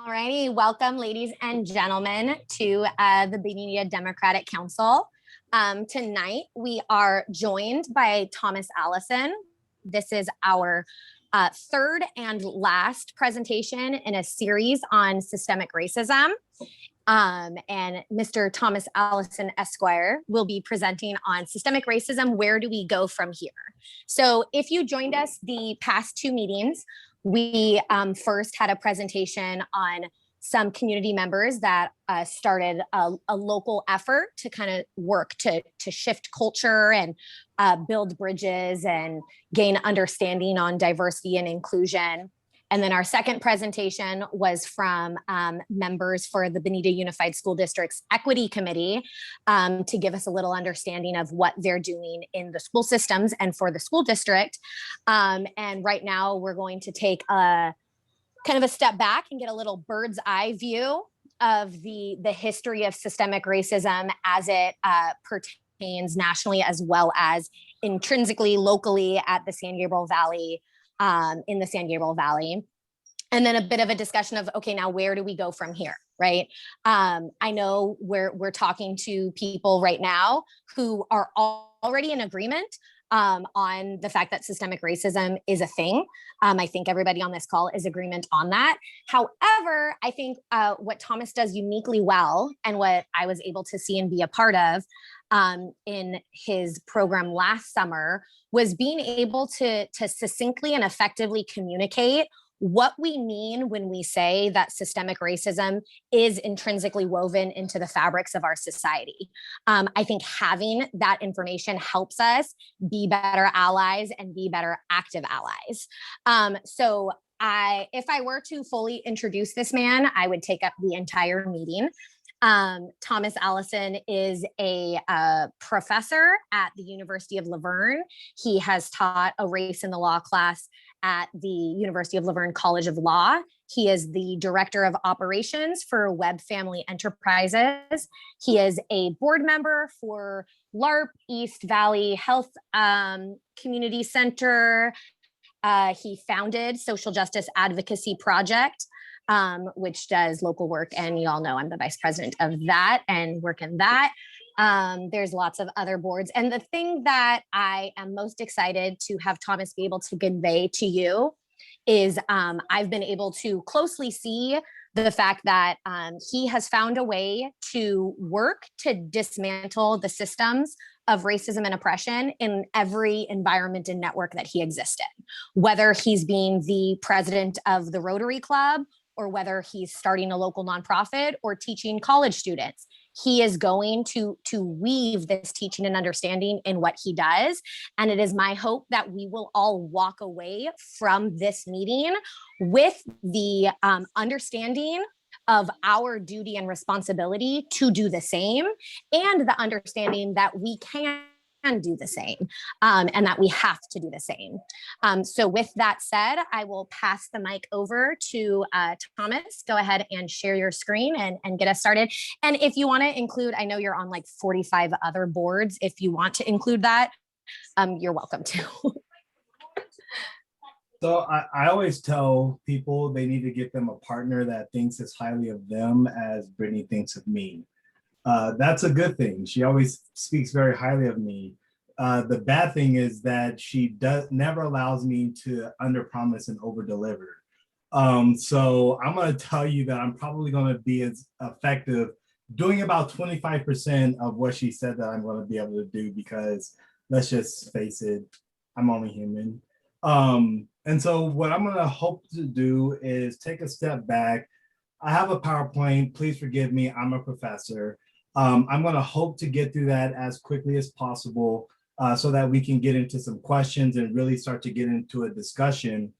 All righty, welcome ladies and gentlemen to the Bonita Democratic Council. Tonight we are joined by Thomas Allison. This is our third and last presentation in a series on systemic racism. And Mr. Thomas Allison Esquire will be presenting on systemic racism. Where do we go from here? So if you joined us the past two meetings, we first had a presentation on some community members that started a local effort to kind of work to shift culture and build bridges and gain understanding on diversity and inclusion. And then our second presentation was from members for the Bonita Unified School District's Equity Committee to give us a little understanding of what they're doing in the school systems and for the school district. And right now we're going to take a kind of a step back and get a little bird's eye view of the history of systemic racism as it pertains nationally as well as intrinsically locally at the San Gabriel Valley. In the San Gabriel Valley. And then a bit of a discussion of, okay, now where do we go from here, right? I know we're talking to people right now who are already in agreement on the fact that systemic racism is a thing. I think everybody on this call is agreement on that. However, I think what Thomas does uniquely well and what I was able to see and be a part of in his program last summer was being able to succinctly and effectively communicate what we mean when we say that systemic racism is intrinsically woven into the fabrics of our society. I think having that information helps us be better allies and be better active allies. So if I were to fully introduce this man, I would take up the entire meeting. Thomas Allison is a professor at the University of Verne. He has taught a race in the law class at the University of Verne College of Law. He is the director of operations for Webb Family Enterprises. He is a board member for LARP East Valley Health Community Center. He founded Social Justice Advocacy Project, which does local work. And you all know I'm the vice president of that and work in that. There's lots of other boards. And the thing that I am most excited to have Thomas be able to convey to you is I've been able to closely see the fact that he has found a way to work to dismantle the systems of racism and oppression in every environment and network that he exists in, whether he's being the president of the Rotary Club or whether he's starting a local nonprofit or teaching college students. He is going to weave this teaching and understanding in what he does. And it is my hope that we will all walk away from this meeting with the understanding of our duty and responsibility to do the same, and the understanding that we can do the same and that we have to do the same. So with that said, I will pass the mic over to Thomas. Go ahead and share your screen and get us started. And if you want to include, I know you're on like 45 other boards. If you want to include that, you're welcome to. So I always tell people they need to get them a partner that thinks as highly of them as Brittany thinks of me. That's a good thing. She always speaks very highly of me. The bad thing is that she never allows me to underpromise and overdeliver. So I'm going to tell you that I'm probably going to be as effective doing about 25% of what she said that I'm going to be able to do, because let's just face it, I'm only human. And so what I'm going to hope to do is take a step back. I have a PowerPoint. Please forgive me. I'm a professor. I'm going to hope to get through that as quickly as possible so that we can get into some questions and really start to get into a discussion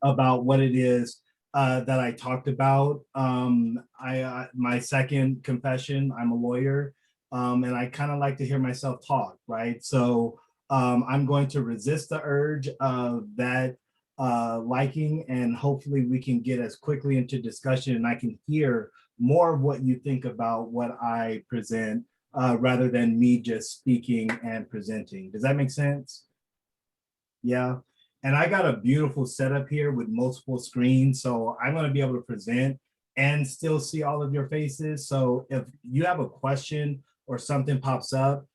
about what it is that I talked about. My second confession, I'm a lawyer, and I kind of like to hear myself talk, right? So I'm going to resist the urge of that liking, and hopefully we can get as quickly into discussion and I can hear more of what you think about what I present rather than me just speaking and presenting. Does that make sense? Yeah. And I got a beautiful setup here with multiple screens. So I'm going to be able to present and still see all of your faces. So if you have a question or something pops up,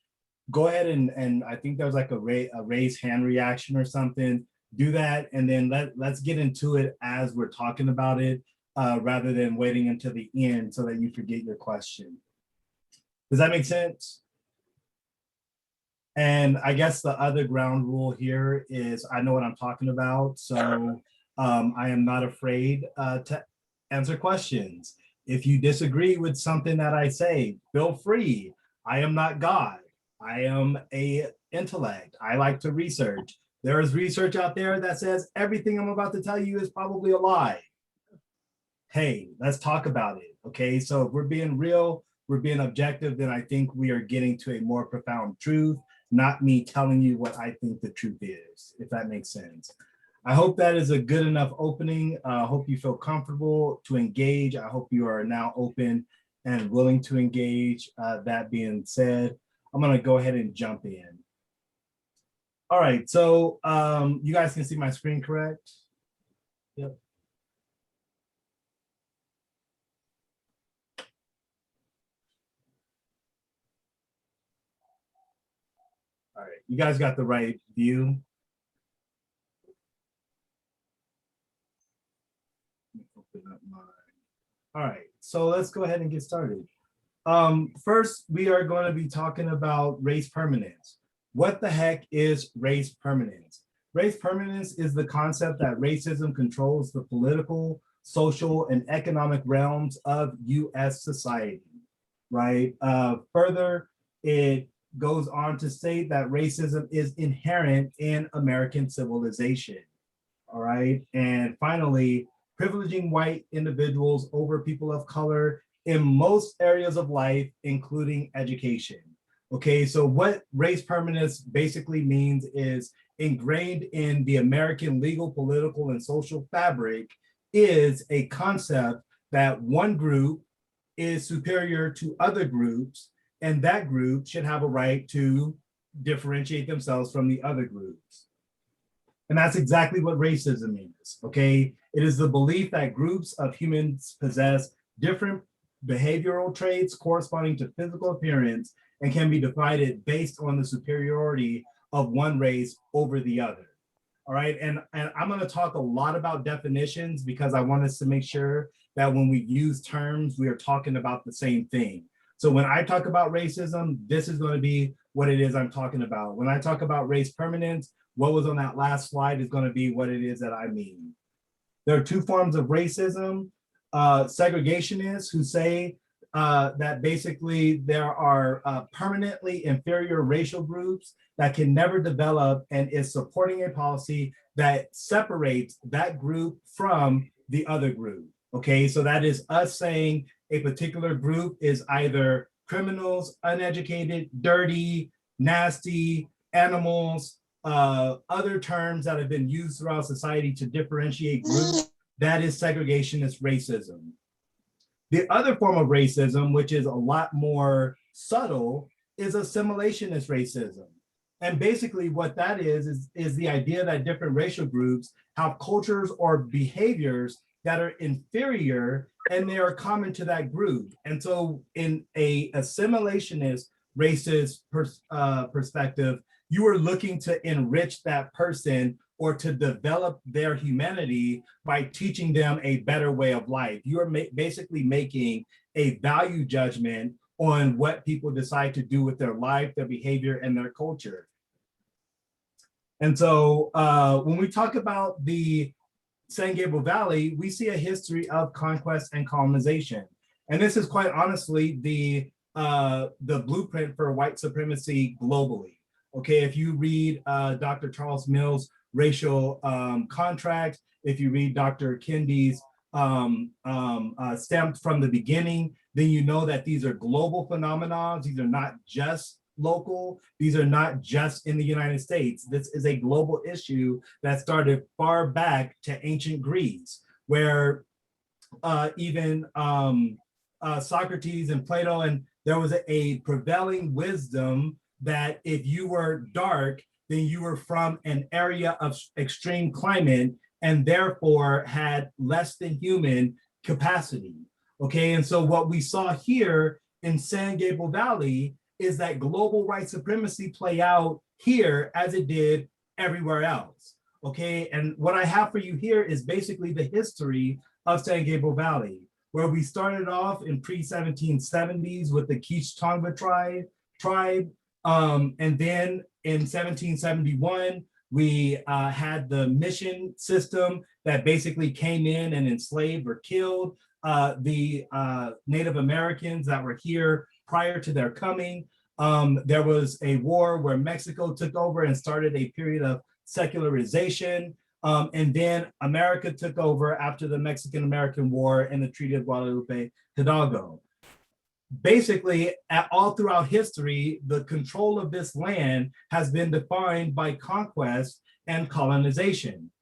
go ahead and I think there's like a raise hand reaction or something. Do that, and then let's get into it as we're talking about it, rather than waiting until the end so that you forget your question. Does that make sense? And I guess the other ground rule here is I know what I'm talking about, so I am not afraid to answer questions. If you disagree with something that I say, feel free. I am not God. I am a intellect. I like to research. There is research out there that says everything I'm about to tell you is probably a lie. Hey, let's talk about it. Okay, so if we're being real, we're being objective, then I think we are getting to a more profound truth, not me telling you what I think the truth is, if that makes sense. I hope that is a good enough opening. I hope you feel comfortable to engage. I hope you are now open and willing to engage. That being said, I'm gonna go ahead and jump in. All right, so you guys can see my screen, correct? Yep. All right, you guys got the right view. Open up mine. All right, so let's go ahead and get started. First, we are going to be talking about race permanence. What the heck is race permanence? Race permanence is the concept that racism controls the political, social, and economic realms of US society, right? Further, it goes on to state that racism is inherent in American civilization, all right? And finally, privileging white individuals over people of color in most areas of life, including education. Okay, so what race permanence basically means is ingrained in the American legal, political, and social fabric is a concept that one group is superior to other groups, and that group should have a right to differentiate themselves from the other groups. And that's exactly what racism is, okay? It is the belief that groups of humans possess different behavioral traits corresponding to physical appearance and can be divided based on the superiority of one race over the other. All right, and I'm going to talk a lot about definitions because I want us to make sure that when we use terms, we are talking about the same thing. So when I talk about racism, this is going to be what it is I'm talking about. When I talk about race permanence, what was on that last slide is going to be what it is that I mean. There are two forms of racism. Segregationists who say that basically there are permanently inferior racial groups that can never develop and is supporting a policy that separates that group from the other group. Okay, so that is us saying a particular group is either criminals, uneducated, dirty, nasty, animals, other terms that have been used throughout society to differentiate groups. That is segregationist racism. The other form of racism, which is a lot more subtle, is assimilationist racism. And basically what that is the idea that different racial groups have cultures or behaviors that are inferior and they are common to that group. And so in a assimilationist racist perspective, you are looking to enrich that person or to develop their humanity by teaching them a better way of life. You are basically making a value judgment on what people decide to do with their life, their behavior, and their culture. And so when we talk about the San Gabriel Valley, we see a history of conquest and colonization. And this is quite honestly the blueprint for white supremacy globally. Okay, if you read Dr. Charles Mill's Racial Contract, if you read Dr. Kendi's Stamped from the Beginning, then you know that these are global phenomena. These are not just local. These are not just in the United States. This is a global issue that started far back to ancient Greece, where even Socrates and Plato, and there was a prevailing wisdom that if you were dark, then you were from an area of extreme climate and therefore had less than human capacity. Okay, and so what we saw here in San Gabriel Valley is that global white supremacy play out here as it did everywhere else. Okay, and what I have for you here is basically the history of San Gabriel Valley, where we started off in pre-1770s with the Quichua tribe, and then in 1771, we had the mission system that basically came in and enslaved or killed the Native Americans that were here prior to their coming. There was a war where Mexico took over and started a period of secularization. And then America took over after the Mexican-American War and the Treaty of Guadalupe Hidalgo. Basically, all throughout history, the control of this land has been defined by conquest and colonization.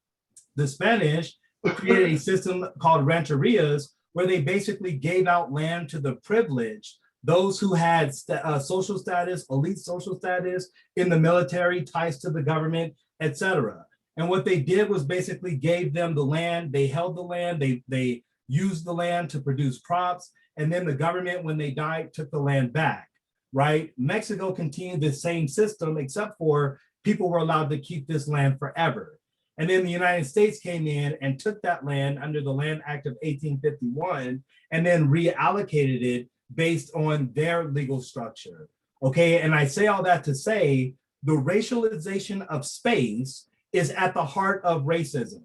The Spanish created a system called rancherias, where they basically gave out land to the privileged, those who had social status, elite social status in the military, ties to the government, etc. And what they did was basically gave them the land, they held the land, they used the land to produce crops, and then the government, when they died, took the land back, right? Mexico continued the same system, except for people were allowed to keep this land forever. And then the United States came in and took that land under the Land Act of 1851, and then reallocated it based on their legal structure, okay? And I say all that to say, the racialization of space is at the heart of racism,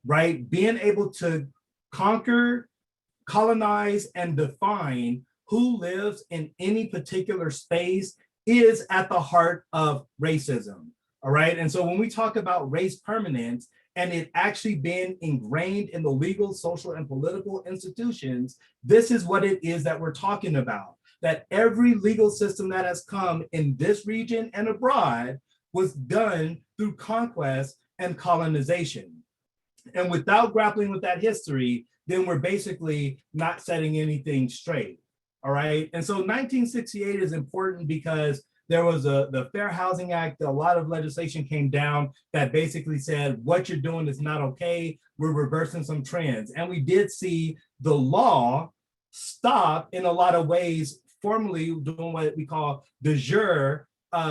right? Being able to conquer, colonize, and define who lives in any particular space is at the heart of racism, all right? And so when we talk about race permanence and it actually being ingrained in the legal, social, and political institutions, this is what it is that we're talking about, that every legal system that has come in this region and abroad was done through conquest and colonization. And without grappling with that history, then we're basically not setting anything straight, all right? And so 1968 is important because there was the Fair Housing Act, a lot of legislation came down that basically said, what you're doing is not okay, we're reversing some trends. And we did see the law stop in a lot of ways, formally doing what we call de jure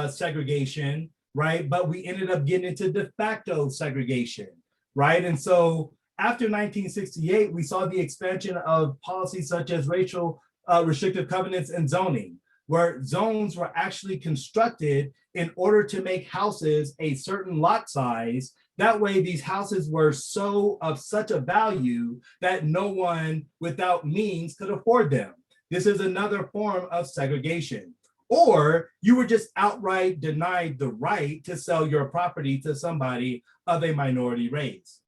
segregation, right? But we ended up getting into de facto segregation, right? And so after 1968, we saw the expansion of policies such as racial restrictive covenants and zoning, where zones were actually constructed in order to make houses a certain lot size. That way, these houses were so of such a value that no one without means could afford them. This is another form of segregation. Or you were just outright denied the right to sell your property to somebody of a minority race.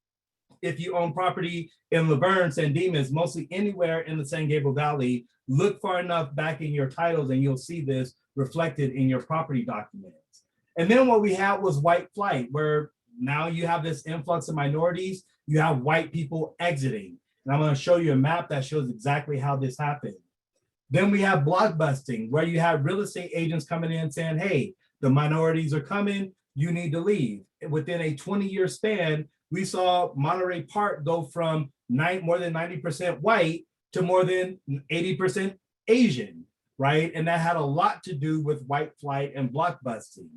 If you own property in Laverne, San Dimas, mostly anywhere in the San Gabriel Valley, look far enough back in your titles and you'll see this reflected in your property documents. And then what we had was white flight, where now you have this influx of minorities, you have white people exiting. And I'm going to show you a map that shows exactly how this happened. Then we have blockbusting, where you have real estate agents coming in saying, hey, the minorities are coming, you need to leave. Within a 20-year span, we saw Monterey Park go from more than 90% white to more than 80% Asian, right? And that had a lot to do with white flight and blockbusting.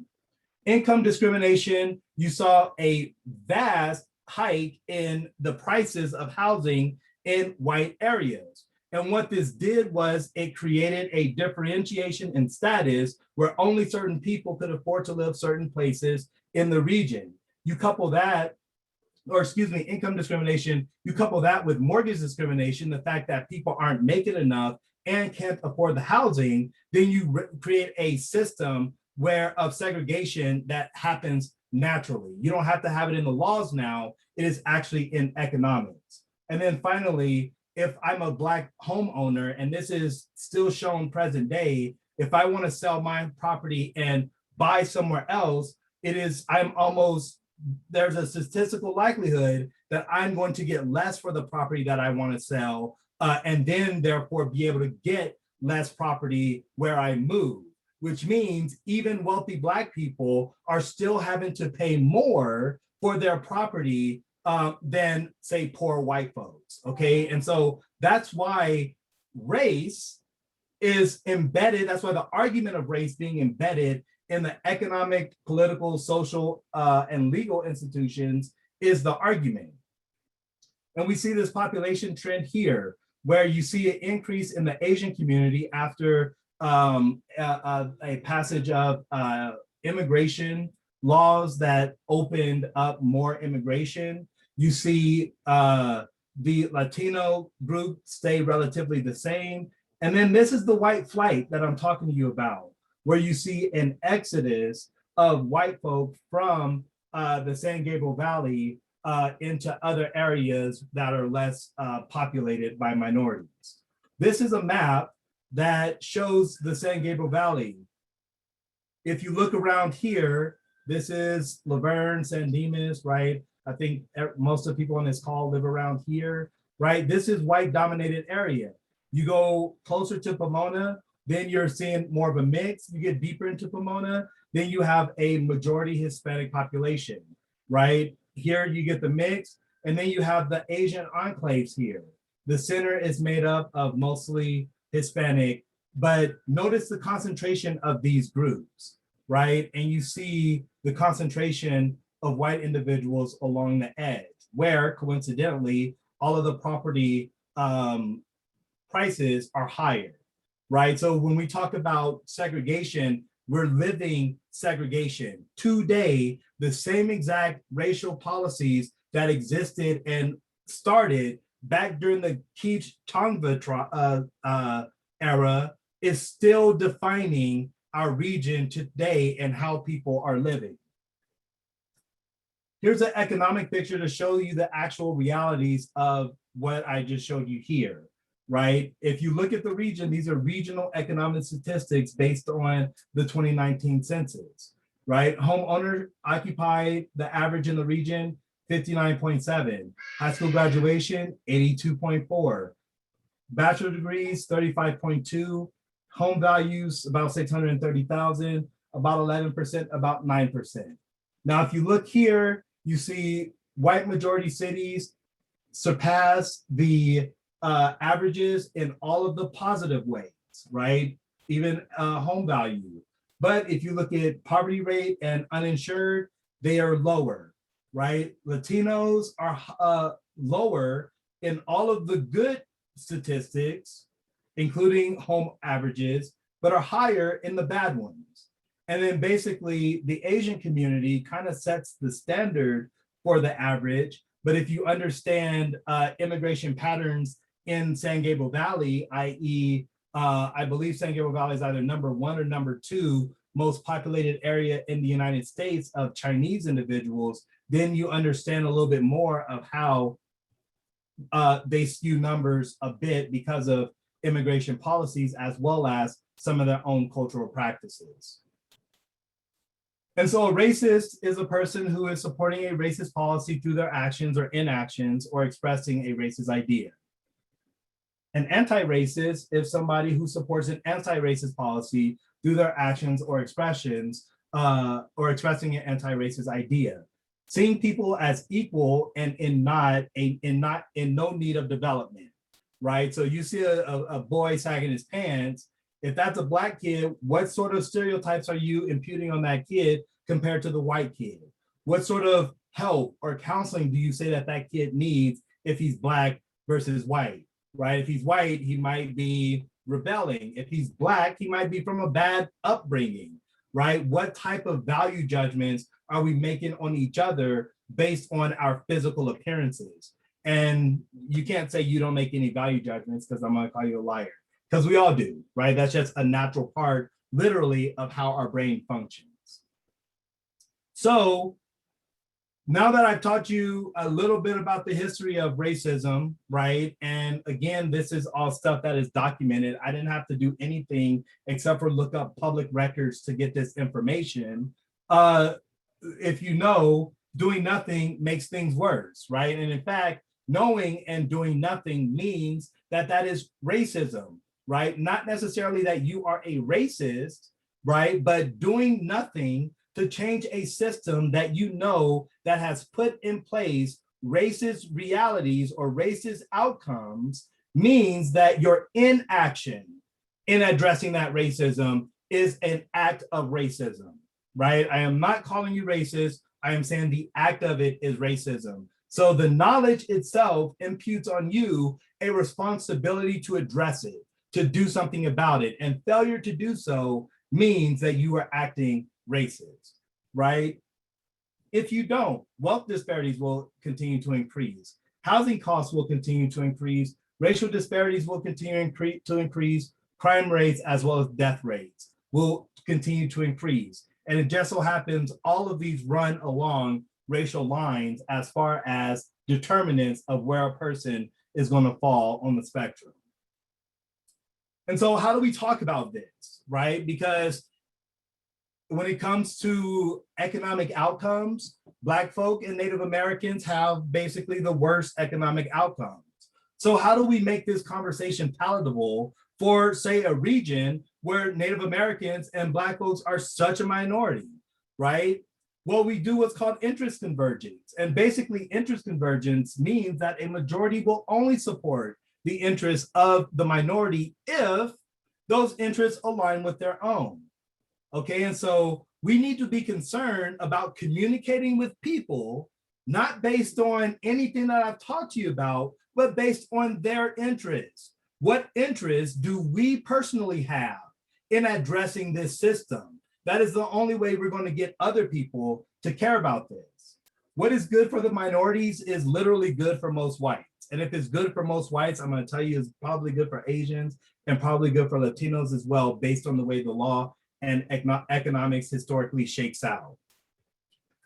Income discrimination, you saw a vast hike in the prices of housing in white areas. And what this did was it created a differentiation in status where only certain people could afford to live certain places in the region. You couple that, income discrimination, you couple that with mortgage discrimination, the fact that people aren't making enough and can't afford the housing, then you create a system of segregation that happens naturally. You don't have to have it in the laws now, it is actually in economics. And then finally, if I'm a Black homeowner, and this is still shown present day, if I want to sell my property and buy somewhere else, there's a statistical likelihood that I'm going to get less for the property that I want to sell, and then therefore be able to get less property where I move. which means even wealthy Black people are still having to pay more for their property than, say, poor white folks, okay? And so that's why race is embedded, that's why the argument of race being embedded in the economic, political, social, and legal institutions is the argument. And we see this population trend here, where you see an increase in the Asian community after a passage of immigration laws that opened up more immigration. You see the Latino group stay relatively the same. And then this is the white flight that I'm talking to you about, where you see an exodus of white folk from the San Gabriel Valley into other areas that are less populated by minorities. This is a map that shows the San Gabriel Valley. If you look around here, this is Verne, San Dimas, right? I think most of the people on this call live around here, right? This is white dominated area. You go closer to Pomona, then you're seeing more of a mix. You get deeper into Pomona, then you have a majority Hispanic population, right? Here you get the mix, and then you have the Asian enclaves here. The center is made up of mostly Hispanic, but notice the concentration of these groups, right? And you see the concentration of white individuals along the edge, where coincidentally, all of the property prices are higher, right? So when we talk about segregation, we're living segregation. Today, the same exact racial policies that existed and started back during the Keach Tongva era is still defining our region today and how people are living. Here's an economic picture to show you the actual realities of what I just showed you here, right? If you look at the region, these are regional economic statistics based on the 2019 census, right? Homeowner occupied, the average in the region, 59.7. High school graduation, 82.4. Bachelor degrees, 35.2. Home values, about 630,000, about 11%, about 9%. Now, if you look here, you see white majority cities surpass the averages in all of the positive ways, right? Even home value. But if you look at poverty rate and uninsured, they are lower, right? Latinos are lower in all of the good statistics, including home averages, but are higher in the bad ones. And then basically the Asian community kind of sets the standard for the average. But if you understand immigration patterns in San Gabriel Valley, i.e., I believe San Gabriel Valley is either number 1 or number 2 most populated area in the United States of Chinese individuals, then you understand a little bit more of how they skew numbers a bit because of immigration policies, as well as some of their own cultural practices. And so a racist is a person who is supporting a racist policy through their actions or inactions or expressing a racist idea. An anti-racist is somebody who supports an anti-racist policy through their actions or expressions or expressing an anti-racist idea. Seeing people as equal and in no need of development, right? So you see a boy sagging his pants. If that's a Black kid, what sort of stereotypes are you imputing on that kid compared to the white kid? What sort of help or counseling do you say that that kid needs if he's Black versus white, right? If he's white, he might be rebelling. If he's Black, he might be from a bad upbringing, right? What type of value judgments are we making on each other based on our physical appearances? And you can't say you don't make any value judgments because I'm gonna call you a liar. Because we all do, right? That's just a natural part, literally, of how our brain functions. So now that I've taught you a little bit about the history of racism, right? And again, this is all stuff that is documented. I didn't have to do anything except for look up public records to get this information. If you know, doing nothing makes things worse, right? And in fact, knowing and doing nothing means that that is racism, right? Not necessarily that you are a racist, right? But doing nothing to change a system that you know that has put in place racist realities or racist outcomes means that your inaction in addressing that racism is an act of racism, right? I am not calling you racist. I am saying the act of it is racism. So the knowledge itself imputes on you a responsibility to address it, to do something about it. And failure to do so means that you are acting racist, right? If you don't, wealth disparities will continue to increase. Housing costs will continue to increase. Racial disparities will continue to increase. Crime rates as well as death rates will continue to increase. And it just so happens all of these run along racial lines as far as determinants of where a person is going to fall on the spectrum. And so how do we talk about this, right? Because when it comes to economic outcomes, Black folk and Native Americans have basically the worst economic outcomes. So how do we make this conversation palatable for, say, a region where Native Americans and Black folks are such a minority, right? Well, we do what's called interest convergence. And basically interest convergence means that a majority will only support the interests of the minority if those interests align with their own. Okay, and so we need to be concerned about communicating with people, not based on anything that I've talked to you about, but based on their interests. What interests do we personally have in addressing this system? That is the only way we're going to get other people to care about this. What is good for the minorities is literally good for most whites. And if it's good for most whites, I'm going to tell you it's probably good for Asians and probably good for Latinos as well, based on the way the law and economics historically shakes out.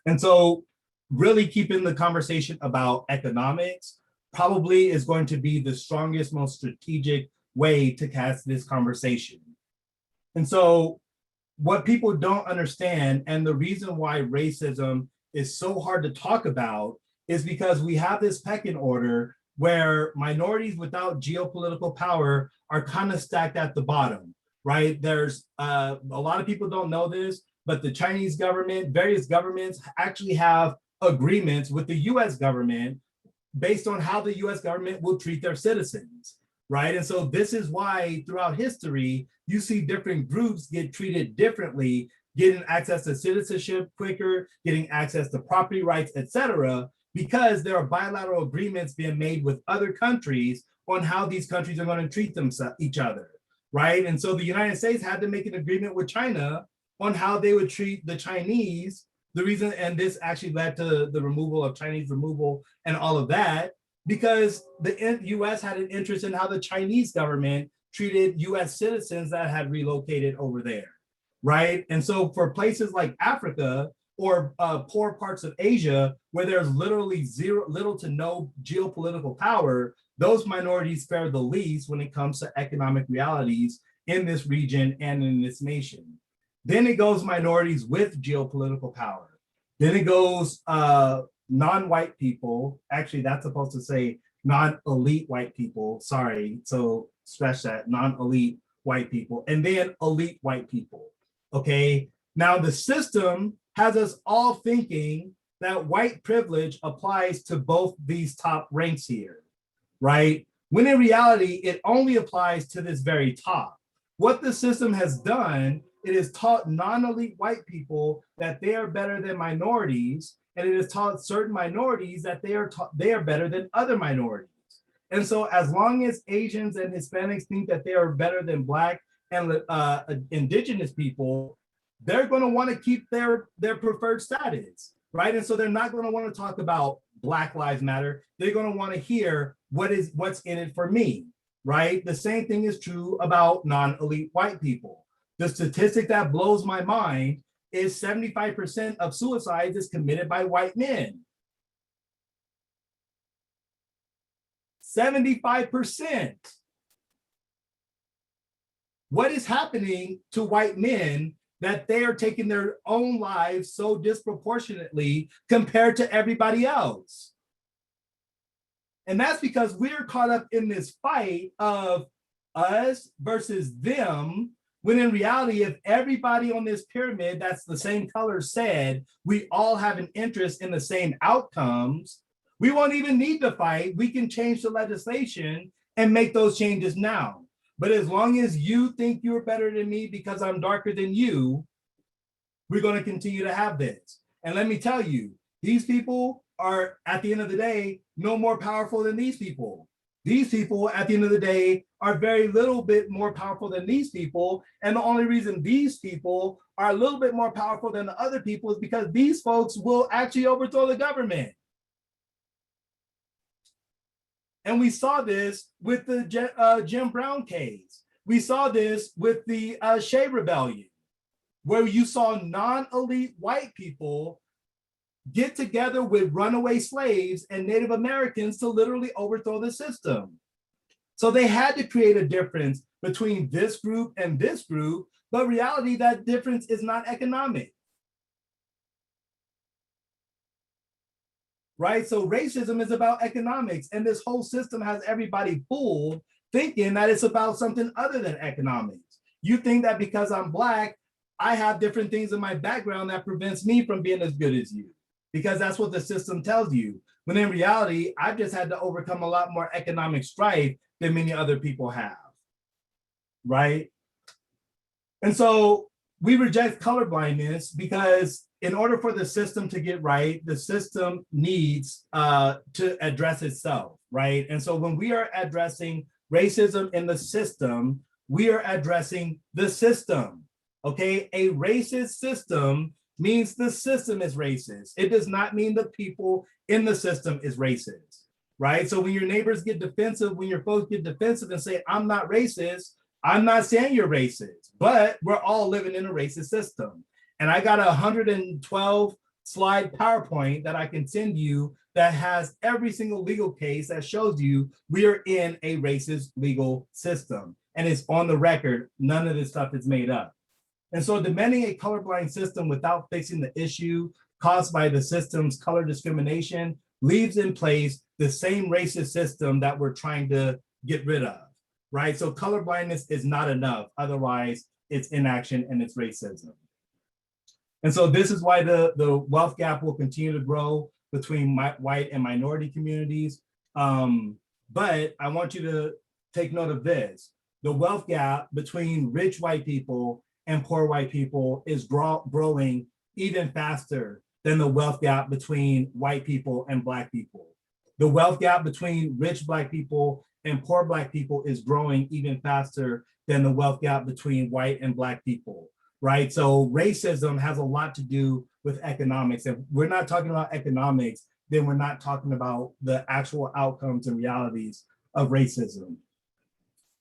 And so really keeping the conversation about economics probably is going to be the strongest, most strategic way to cast this conversation. And so what people don't understand, and the reason why racism is so hard to talk about, is because we have this pecking order where minorities without geopolitical power are kind of stacked at the bottom, right? There's a lot of people don't know this, but the Chinese government, various governments actually have agreements with the US government based on how the US government will treat their citizens, right? And so this is why throughout history, you see different groups get treated differently, getting access to citizenship quicker, getting access to property rights, et cetera, because there are bilateral agreements being made with other countries on how these countries are going to treat each other, right? And so the United States had to make an agreement with China on how they would treat the Chinese. The reason, and this actually led to the removal of Chinese removal and all of that, because the US had an interest in how the Chinese government treated US citizens that had relocated over there, right? And so for places like Africa or poor parts of Asia, where there's literally little to no geopolitical power, those minorities fare the least when it comes to economic realities in this region and in this nation. Then it goes minorities with geopolitical power. Then it goes non-white people. Actually, that's supposed to say non-elite white people. Sorry, so scratch that, non-elite white people. And then elite white people, okay? Now the system has us all thinking that white privilege applies to both these top ranks here, right? When in reality, it only applies to this very top. What the system has done, it has taught non-elite white people that they are better than minorities, and it has taught certain minorities that they are better than other minorities. And so as long as Asians and Hispanics think that they are better than Black and indigenous people, they're going to want to keep their preferred status, right? And so they're not going to want to talk about Black Lives Matter. They're going to want to hear what's in it for me, right? The same thing is true about non-elite white people. The statistic that blows my mind is 75% of suicides is committed by white men. 75%. What is happening to white men that they are taking their own lives so disproportionately compared to everybody else? And that's because we're caught up in this fight of us versus them, When in reality, if everybody on this pyramid that's the same color said, we all have an interest in the same outcomes, we won't even need to fight. We can change the legislation and make those changes now. But as long as you think you're better than me because I'm darker than you, we're going to continue to have this. And let me tell you, these people are, at the end of the day, no more powerful than these people. These people, at the end of the day, are very little bit more powerful than these people. And the only reason these people are a little bit more powerful than the other people is because these folks will actually overthrow the government. And we saw this with the Jim Brown case. We saw this with the Shea Rebellion, where you saw non-elite white people get together with runaway slaves and Native Americans to literally overthrow the system. So they had to create a difference between this group and this group, but reality, that difference is not economic. Right? So racism is about economics, and this whole system has everybody fooled thinking that it's about something other than economics. You think that because I'm Black, I have different things in my background that prevents me from being as good as you, because that's what the system tells you. When in reality, I've just had to overcome a lot more economic strife than many other people have, right? And so we reject colorblindness because in order for the system to get right, the system needs to address itself, right? And so when we are addressing racism in the system, we are addressing the system, okay? A racist system means the system is racist. It does not mean the people in the system is racist, right? So when your neighbors get defensive, when your folks get defensive and say, I'm not racist, I'm not saying you're racist, but we're all living in a racist system. And I got a 112 slide PowerPoint that I can send you that has every single legal case that shows you we are in a racist legal system. And it's on the record, none of this stuff is made up. And so demanding a colorblind system without fixing the issue caused by the system's color discrimination leaves in place the same racist system that we're trying to get rid of, right? So colorblindness is not enough. Otherwise, it's inaction and it's racism. And so this is why the wealth gap will continue to grow between white and minority communities. But I want you to take note of this. The wealth gap between rich white people and poor white people is growing even faster than the wealth gap between white people and Black people. The wealth gap between rich Black people and poor Black people is growing even faster than the wealth gap between white and Black people, right? So racism has a lot to do with economics. If we're not talking about economics, then we're not talking about the actual outcomes and realities of racism.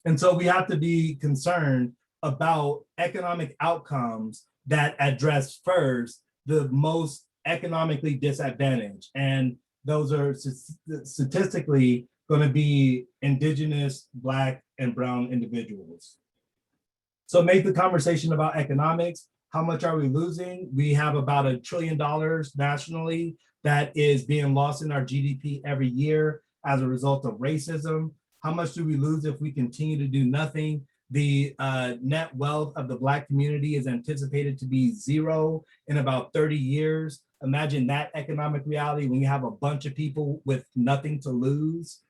And so we have to be concerned about economic outcomes that address first the most economically disadvantaged. And those are statistically going to be Indigenous, Black, and Brown individuals. So make the conversation about economics. How much are we losing? We have about $1 trillion nationally that is being lost in our GDP every year as a result of racism. How much do we lose if we continue to do nothing? The net wealth of the Black community is anticipated to be zero in about 30 years. Imagine that economic reality when you have a bunch of people with nothing to lose.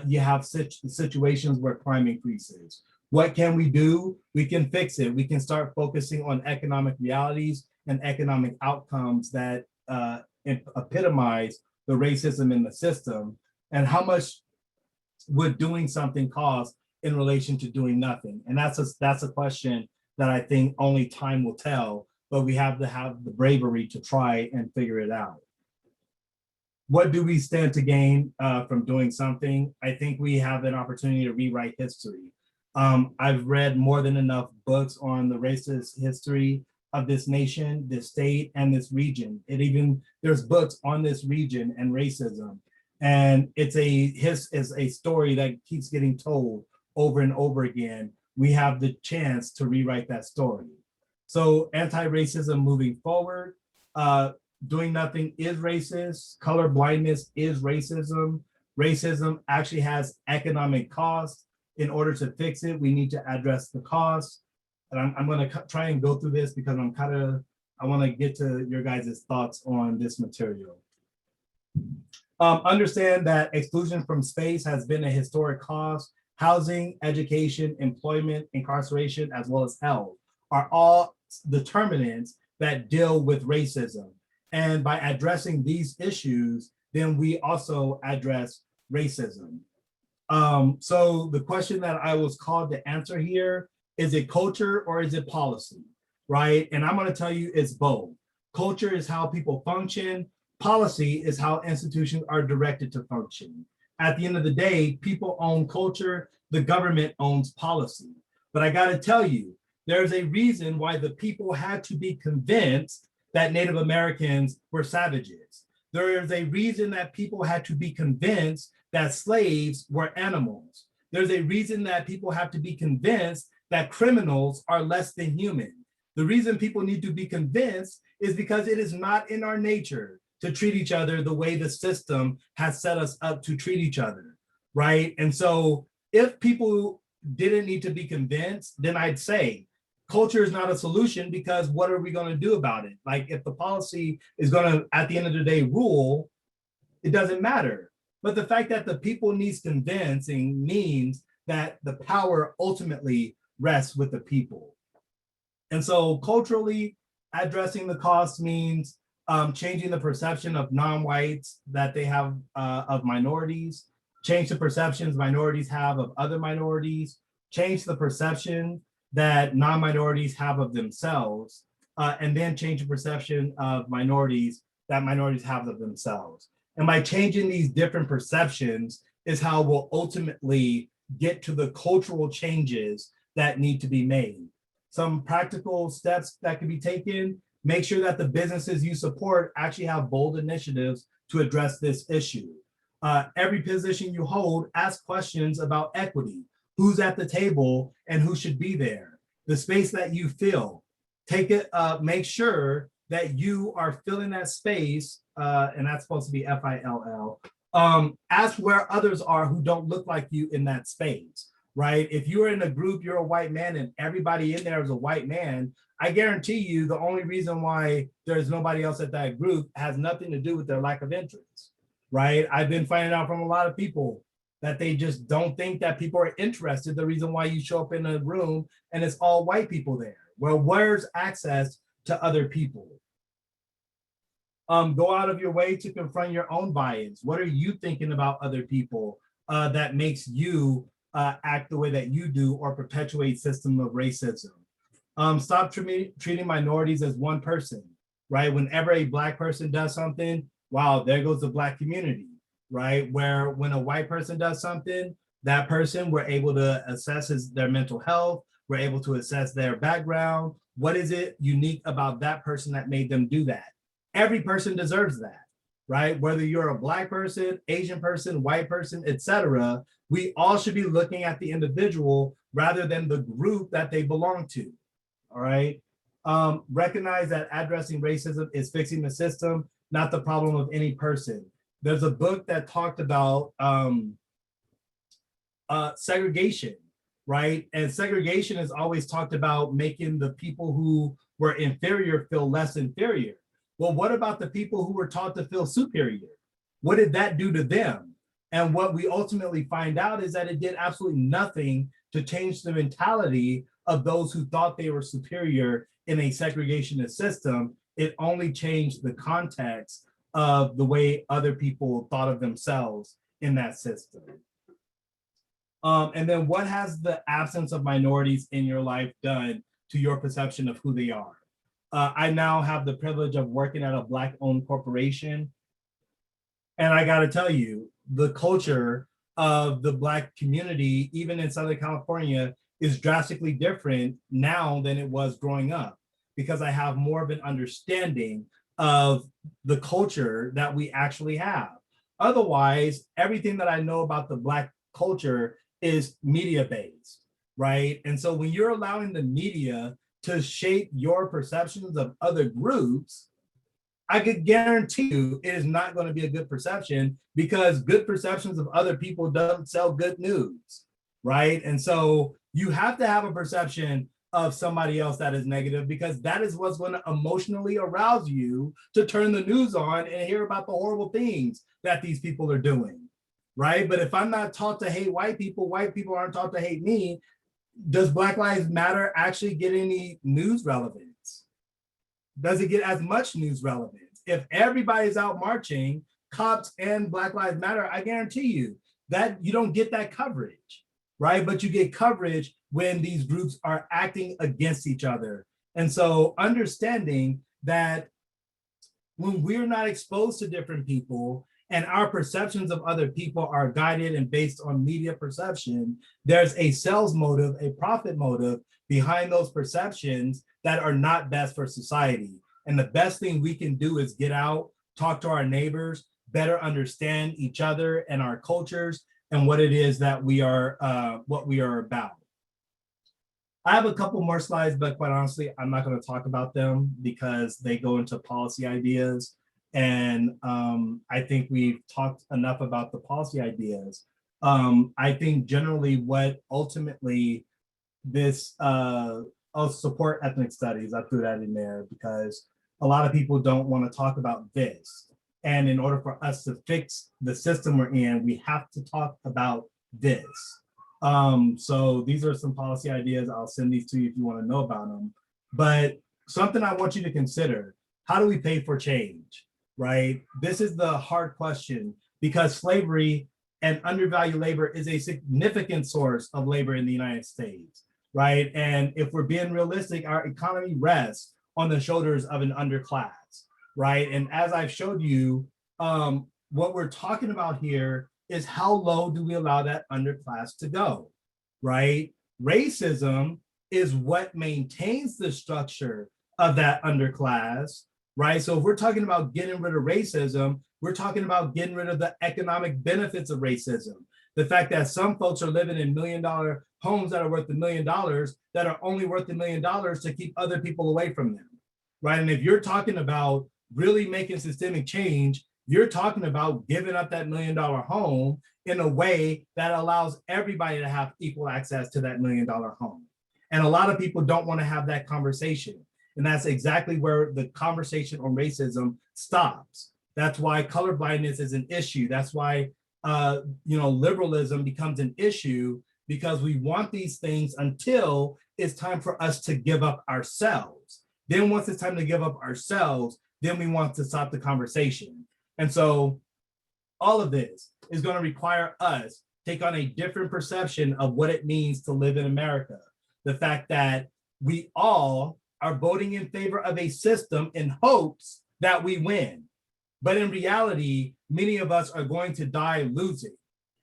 You have situations where crime increases. What can we do? We can fix it. We can start focusing on economic realities and economic outcomes that epitomize the racism in the system. And how much would doing something cost in relation to doing nothing? And that's a question that I think only time will tell, but we have to have the bravery to try and figure it out. What do we stand to gain from doing something? I think we have an opportunity to rewrite history. I've read more than enough books on the racist history of this nation, this state, and this region. There's books on this region and racism. And it's a story that keeps getting told over and over again. We have the chance to rewrite that story. So anti-racism moving forward, doing nothing is racist. Color blindness is racism. Racism actually has economic costs. In order to fix it, we need to address the costs. and I'm going to try and go through this because I want to get to your guys' thoughts on this material. Understand that exclusion from space has been a historic cause. Housing, education, employment, incarceration, as well as health are all determinants that deal with racism. And by addressing these issues, then we also address racism. So the question that I was called to answer here, is it culture or is it policy, right? And I'm going to tell you it's both. Culture is how people function. Policy is how institutions are directed to function. At the end of the day, people own culture, the government owns policy. But I got to tell you, there's a reason why the people had to be convinced that Native Americans were savages. There is a reason that people had to be convinced that slaves were animals. There's a reason that people have to be convinced that criminals are less than human. The reason people need to be convinced is because it is not in our nature to treat each other the way the system has set us up to treat each other, right? And so if people didn't need to be convinced, then I'd say culture is not a solution, because what are we going to do about it? Like, if the policy is going to, at the end of the day, rule, it doesn't matter. But the fact that the people needs convincing means that the power ultimately rests with the people. And so culturally, addressing the cost means changing the perception of non-whites that they have of minorities, change the perceptions minorities have of other minorities, change the perception that non-minorities have of themselves, and then change the perception of minorities that minorities have of themselves. And by changing these different perceptions is how we'll ultimately get to the cultural changes that need to be made. Some practical steps that can be taken: make sure that the businesses you support actually have bold initiatives to address this issue. Every position you hold, ask questions about equity. Who's at the table and who should be there? The space that you fill, make sure that you are filling that space, and that's supposed to be FILL. Ask where others are who don't look like you in that space, right? If you're in a group, you're a white man, and everybody in there is a white man, I guarantee you the only reason why there's nobody else at that group has nothing to do with their lack of interest, right? I've been finding out from a lot of people that they just don't think that people are interested. The reason why you show up in a room and it's all white people there. Well, where's access to other people? Go out of your way to confront your own bias. What are you thinking about other people that makes you act the way that you do or perpetuate system of racism? Stop treating minorities as one person, right? Whenever a Black person does something, wow, there goes the Black community, right? Where when a white person does something, that person, we're able to assess their mental health, we're able to assess their background. What is it unique about that person that made them do that? Every person deserves that, right? Whether you're a Black person, Asian person, white person, etc., we all should be looking at the individual rather than the group that they belong to. All right. Recognize that addressing racism is fixing the system, not the problem of any person. There's a book that talked about segregation, right? And segregation is always talked about making the people who were inferior feel less inferior. Well, what about the people who were taught to feel superior? What did that do to them? And what we ultimately find out is that it did absolutely nothing to change the mentality of those who thought they were superior in a segregationist system. It only changed the context of the way other people thought of themselves in that system. And then what has the absence of minorities in your life done to your perception of who they are? I now have the privilege of working at a Black-owned corporation. And I gotta tell you, the culture of the Black community, even in Southern California, is drastically different now than it was growing up, because I have more of an understanding of the culture that we actually have. Otherwise, everything that I know about the Black culture is media-based, right? And so when you're allowing the media to shape your perceptions of other groups, I could guarantee you it is not going to be a good perception, because good perceptions of other people don't sell good news, right? And so you have to have a perception of somebody else that is negative, because that is what's going to emotionally arouse you to turn the news on and hear about the horrible things that these people are doing, right? But if I'm not taught to hate white people aren't taught to hate me, does Black Lives Matter actually get any news relevance? Does it get as much news relevance? If everybody's out marching, cops and Black Lives Matter, I guarantee you that you don't get that coverage, right? But you get coverage when these groups are acting against each other. And so understanding that when we're not exposed to different people and our perceptions of other people are guided and based on media perception, there's a sales motive, a profit motive behind those perceptions that are not best for society. And the best thing we can do is get out, talk to our neighbors, better understand each other and our cultures and what it is that we are about. I have a couple more slides, but quite honestly, I'm not going to talk about them because they go into policy ideas. And I think we've talked enough about the policy ideas. I think generally what ultimately this, I'll support ethnic studies. I threw that in there because a lot of people don't want to talk about this. And in order for us to fix the system we're in, we have to talk about this. So these are some policy ideas. I'll send these to you if you want to know about them. But something I want you to consider, how do we pay for change, right? This is the hard question because slavery and undervalued labor is a significant source of labor in the United States, right? And if we're being realistic, our economy rests on the shoulders of an underclass, right? And as I've showed you, what we're talking about here is how low do we allow that underclass to go, right? Racism is what maintains the structure of that underclass, right? So if we're talking about getting rid of racism, we're talking about getting rid of the economic benefits of racism. The fact that some folks are living in $1 million homes that are worth $1 million that are only worth $1 million to keep other people away from them, right? And if you're talking about really making systemic change, you're talking about giving up that $1 million home in a way that allows everybody to have equal access to that $1 million home. And a lot of people don't want to have that conversation. And that's exactly where the conversation on racism stops. That's why colorblindness is an issue. That's why liberalism becomes an issue, because we want these things until it's time for us to give up ourselves. Then once it's time to give up ourselves, then we want to stop the conversation. And so all of this is going to require us take on a different perception of what it means to live in America. The fact that we all are voting in favor of a system in hopes that we win. But in reality, many of us are going to die losing.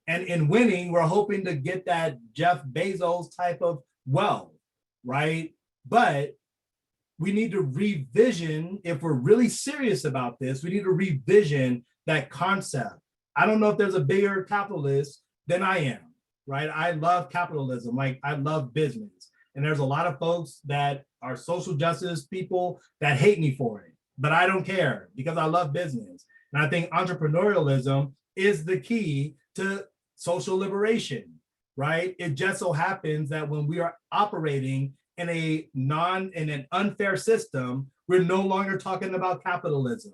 And in winning, we're hoping to get that Jeff Bezos type of wealth, right? But we need to revision, if we're really serious about this, we need to revision that concept. I don't know if there's a bigger capitalist than I am, right? I love capitalism, like I love business. And there's a lot of folks that are social justice people that hate me for it, but I don't care because I love business. And I think entrepreneurialism is the key to social liberation, right? It just so happens that when we are operating in an unfair system, we're no longer talking about capitalism.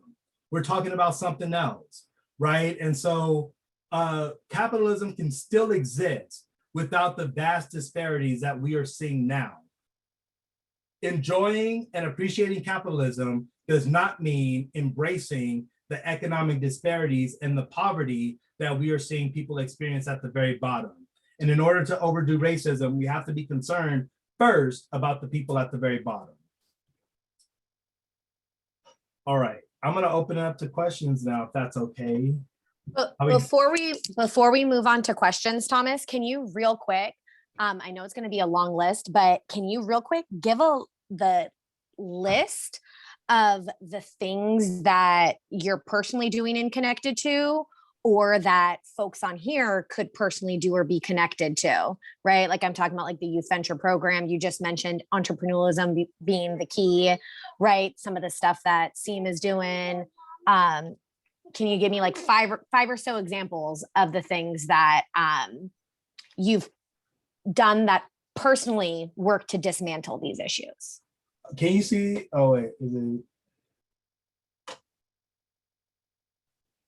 We're talking about something else, right? And so capitalism can still exist without the vast disparities that we are seeing now. Enjoying and appreciating capitalism does not mean embracing the economic disparities and the poverty that we are seeing people experience at the very bottom. And in order to overdo racism, we have to be concerned first about the people at the very bottom. All right, I'm going to open it up to questions now, if that's okay. But before we move on to questions, Thomas, can you real quick, I know it's going to be a long list, but can you real quick give the list of the things that you're personally doing and connected to, or that folks on here could personally do or be connected to, right? Like I'm talking about like the youth venture program. You just mentioned entrepreneurialism being the key, right? Some of the stuff that SEAM is doing. Can you give me like five or so examples of the things that you've done that personally work to dismantle these issues. Can you see? Oh wait, is it?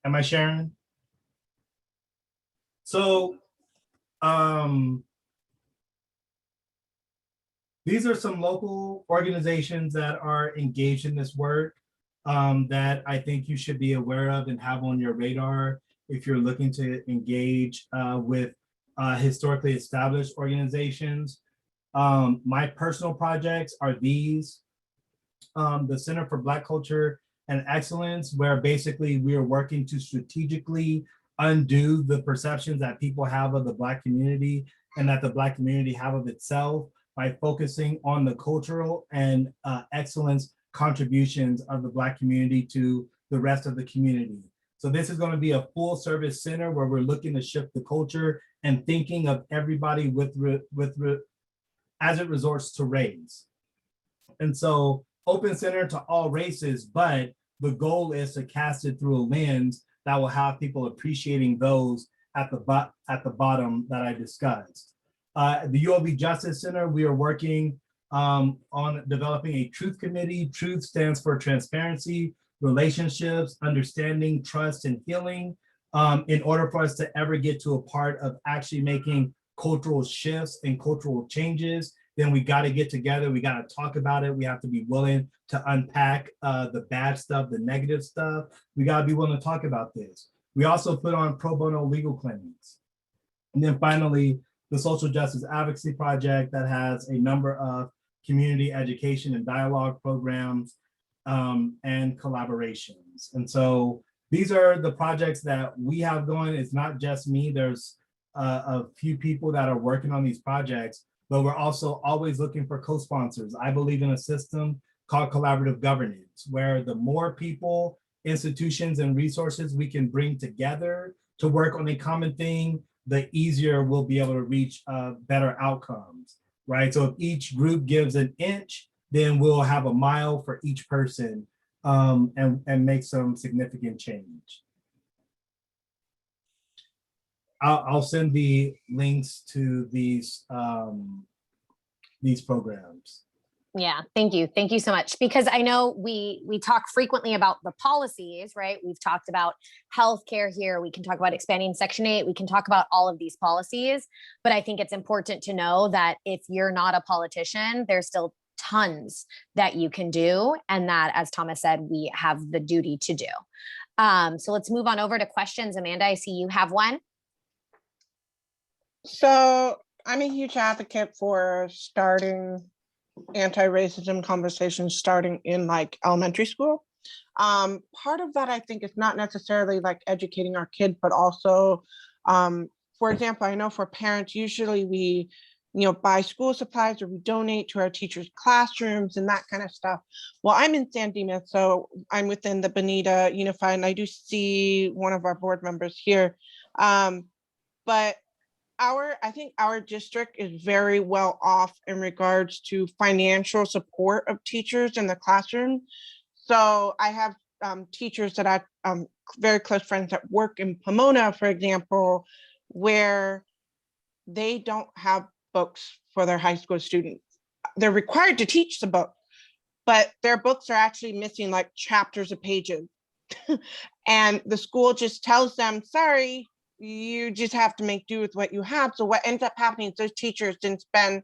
Am I sharing? So, these are some local organizations that are engaged in this work that I think you should be aware of and have on your radar if you're looking to engage with historically established organizations. My personal projects are these. The Center for Black Culture and Excellence, where basically we are working to strategically undo the perceptions that people have of the Black community and that the Black community have of itself by focusing on the cultural and excellence contributions of the Black community to the rest of the community. So this is going to be a full service center where we're looking to shift the culture and thinking of everybody as it resorts to race. And so open center to all races, but the goal is to cast it through a lens that will have people appreciating those at the bottom that I discussed. The UOB Justice Center, we are working on developing a truth committee. Truth stands for transparency, relationships, understanding, trust, and healing. In order for us to ever get to a part of actually making cultural shifts and cultural changes, then we got to get together. We got to talk about it. We have to be willing to unpack the bad stuff, the negative stuff. We got to be willing to talk about this. We also put on pro bono legal clinics. And then finally, the Social Justice Advocacy Project that has a number of community education and dialogue programs and collaborations. And so these are the projects that we have going. It's not just me. There's a few people that are working on these projects, but we're also always looking for co-sponsors. I believe in a system called collaborative governance, where the more people, institutions, and resources we can bring together to work on a common thing, the easier we'll be able to reach better outcomes, right? So if each group gives an inch, then we'll have a mile for each person and make some significant change. I'll send the links to these programs. Yeah, thank you. Thank you so much. Because I know we talk frequently about the policies, right? We've talked about healthcare here. We can talk about expanding Section 8. We can talk about all of these policies. But I think it's important to know that if you're not a politician, there's still tons that you can do. And that, as Thomas said, we have the duty to do. So let's move on over to questions. Amanda, I see you have one. So I'm a huge advocate for starting anti-racism conversations starting in like elementary school. Part of that, I think, is not necessarily like educating our kids, but also, for example, I know for parents, usually we, buy school supplies or we donate to our teachers' classrooms and that kind of stuff. Well, I'm in San Dimas, so I'm within the Bonita Unified, and I do see one of our board members here. But I think our district is very well off in regards to financial support of teachers in the classroom. So I have teachers that I very close friends that work in Pomona, for example, where they don't have books for their high school students. They're required to teach the book, but their books are actually missing like chapters of pages. And the school just tells them, sorry, you just have to make do with what you have. So what ends up happening is those teachers didn't spend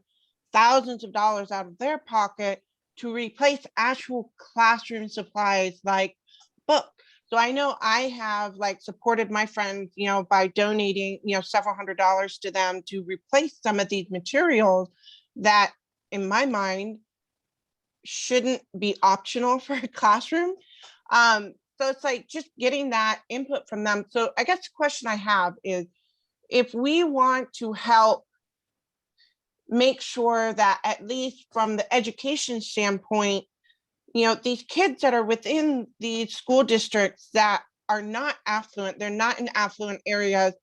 thousands of dollars out of their pocket to replace actual classroom supplies like books. So I know I have like supported my friends, by donating, several $100s to them to replace some of these materials that in my mind shouldn't be optional for a classroom. So it's like just getting that input from them. So I guess the question I have is, if we want to help make sure that at least from the education standpoint, these kids that are within these school districts that are not affluent, they're not in affluent areas,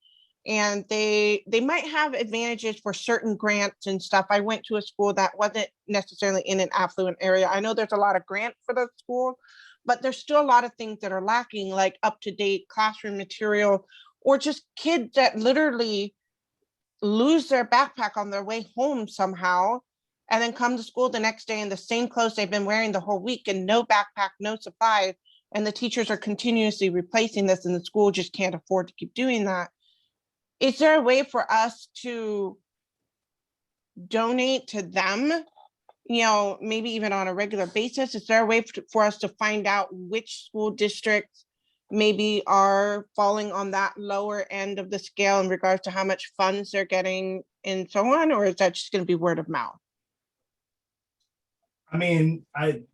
and they might have advantages for certain grants and stuff. I went to a school that wasn't necessarily in an affluent area. I know there's a lot of grants for those schools, but there's still a lot of things that are lacking, like up-to-date classroom material, or just kids that literally lose their backpack on their way home somehow, and then come to school the next day in the same clothes they've been wearing the whole week and no backpack, no supplies. And the teachers are continuously replacing this, and the school just can't afford to keep doing that. Is there a way for us to donate to them, you know, maybe even on a regular basis? Is there a way for us to find out which school districts maybe are falling on that lower end of the scale in regards to how much funds they're getting and so on? Or is that just going to be word of mouth? I mean,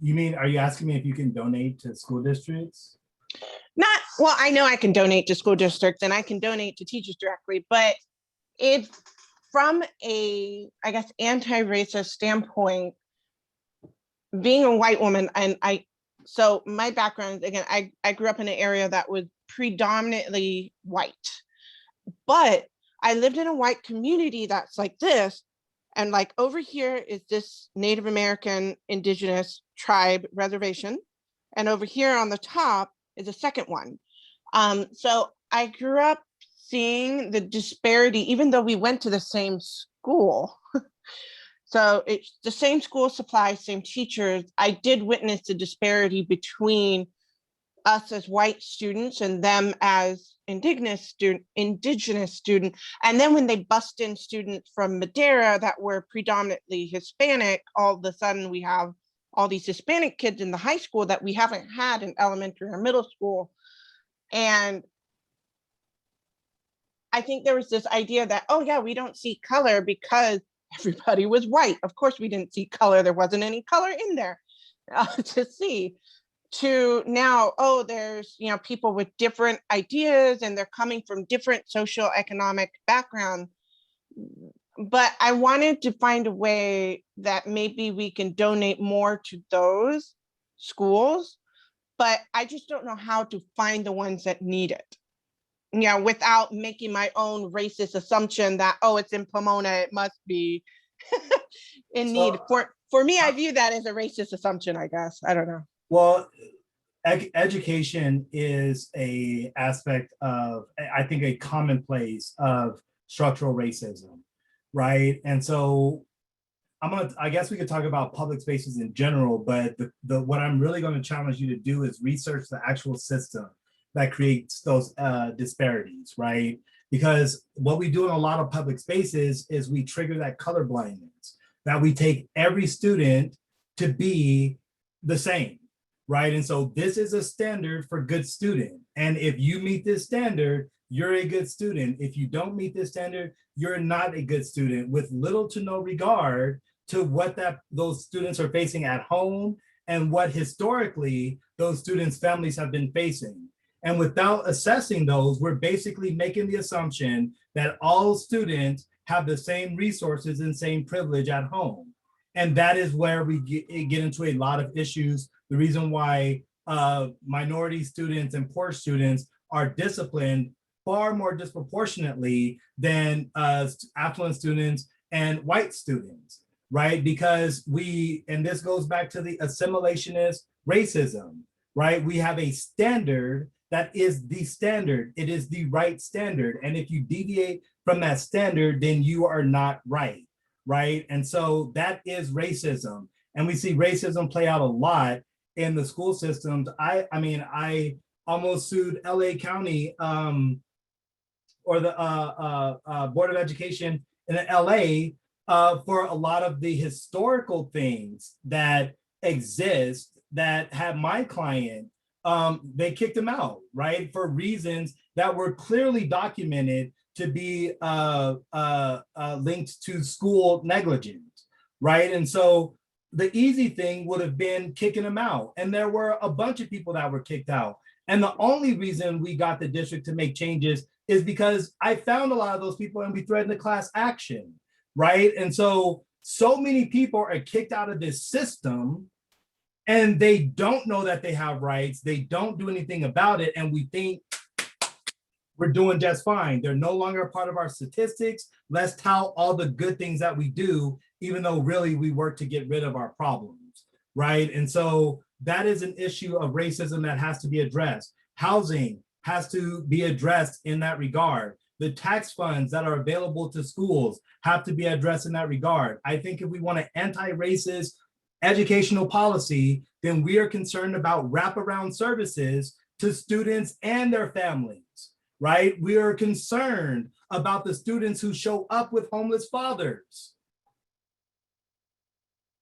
you mean, are you asking me if you can donate to school districts? Not, well, I know I can donate to school districts and I can donate to teachers directly, but if from a, I guess, anti-racist standpoint, being a white woman, and so my background, again, I grew up in an area that was predominantly white, but I lived in a white community that's like this. And like over here is this Native American indigenous tribe reservation. And over here on the top is a second one. So I grew up seeing the disparity, even though we went to the same school. So it's the same school supplies, same teachers. I did witness the disparity between us as white students and them as indigenous student. And then when they bust in students from Madeira that were predominantly Hispanic, all of a sudden we have all these Hispanic kids in the high school that we haven't had in elementary or middle school. And I think there was this idea that, oh yeah, we don't see color because everybody was white. Of course we didn't see color. There wasn't any color in there to see. To now, oh, there's, you know, people with different ideas and they're coming from different socioeconomic backgrounds. But I wanted to find a way that maybe we can donate more to those schools, but I just don't know how to find the ones that need it. You know, without making my own racist assumption that, oh, it's in Pomona, it must be in need. For me, I view that as a racist assumption, I guess. I don't know. Well, education is a aspect of, I think, a commonplace of structural racism, right? And so I guess we could talk about public spaces in general, but what I'm really going to challenge you to do is research the actual system that creates those disparities, right? Because what we do in a lot of public spaces is we trigger that color blindness, that we take every student to be the same, right? And so this is a standard for good student. And if you meet this standard, you're a good student. If you don't meet this standard, you're not a good student, with little to no regard to what those students are facing at home and what historically those students' families have been facing. And without assessing those, we're basically making the assumption that all students have the same resources and same privilege at home. And that is where we get into a lot of issues. The reason why minority students and poor students are disciplined far more disproportionately than affluent students and white students, right? Because and this goes back to the assimilationist racism, right? We have a standard that is the standard. It is the right standard. And if you deviate from that standard, then you are not right, right? And so that is racism. And we see racism play out a lot in the school systems. I mean, I almost sued LA County or the Board of Education in LA for a lot of the historical things that exist that had my client, they kicked him out, right? For reasons that were clearly documented to be linked to school negligence, right? And so the easy thing would have been kicking him out. And there were a bunch of people that were kicked out. And the only reason we got the district to make changes is because I found a lot of those people and we threatened the class action, right? And so many people are kicked out of this system and they don't know that they have rights. They don't do anything about it. And we think we're doing just fine. They're no longer a part of our statistics. Let's tout all the good things that we do, even though really we work to get rid of our problems, right? And so that is an issue of racism that has to be addressed. Housing has to be addressed in that regard. The tax funds that are available to schools have to be addressed in that regard. I think if we want an anti-racist educational policy, then we are concerned about wraparound services to students and their families, right? We are concerned about the students who show up with homeless fathers.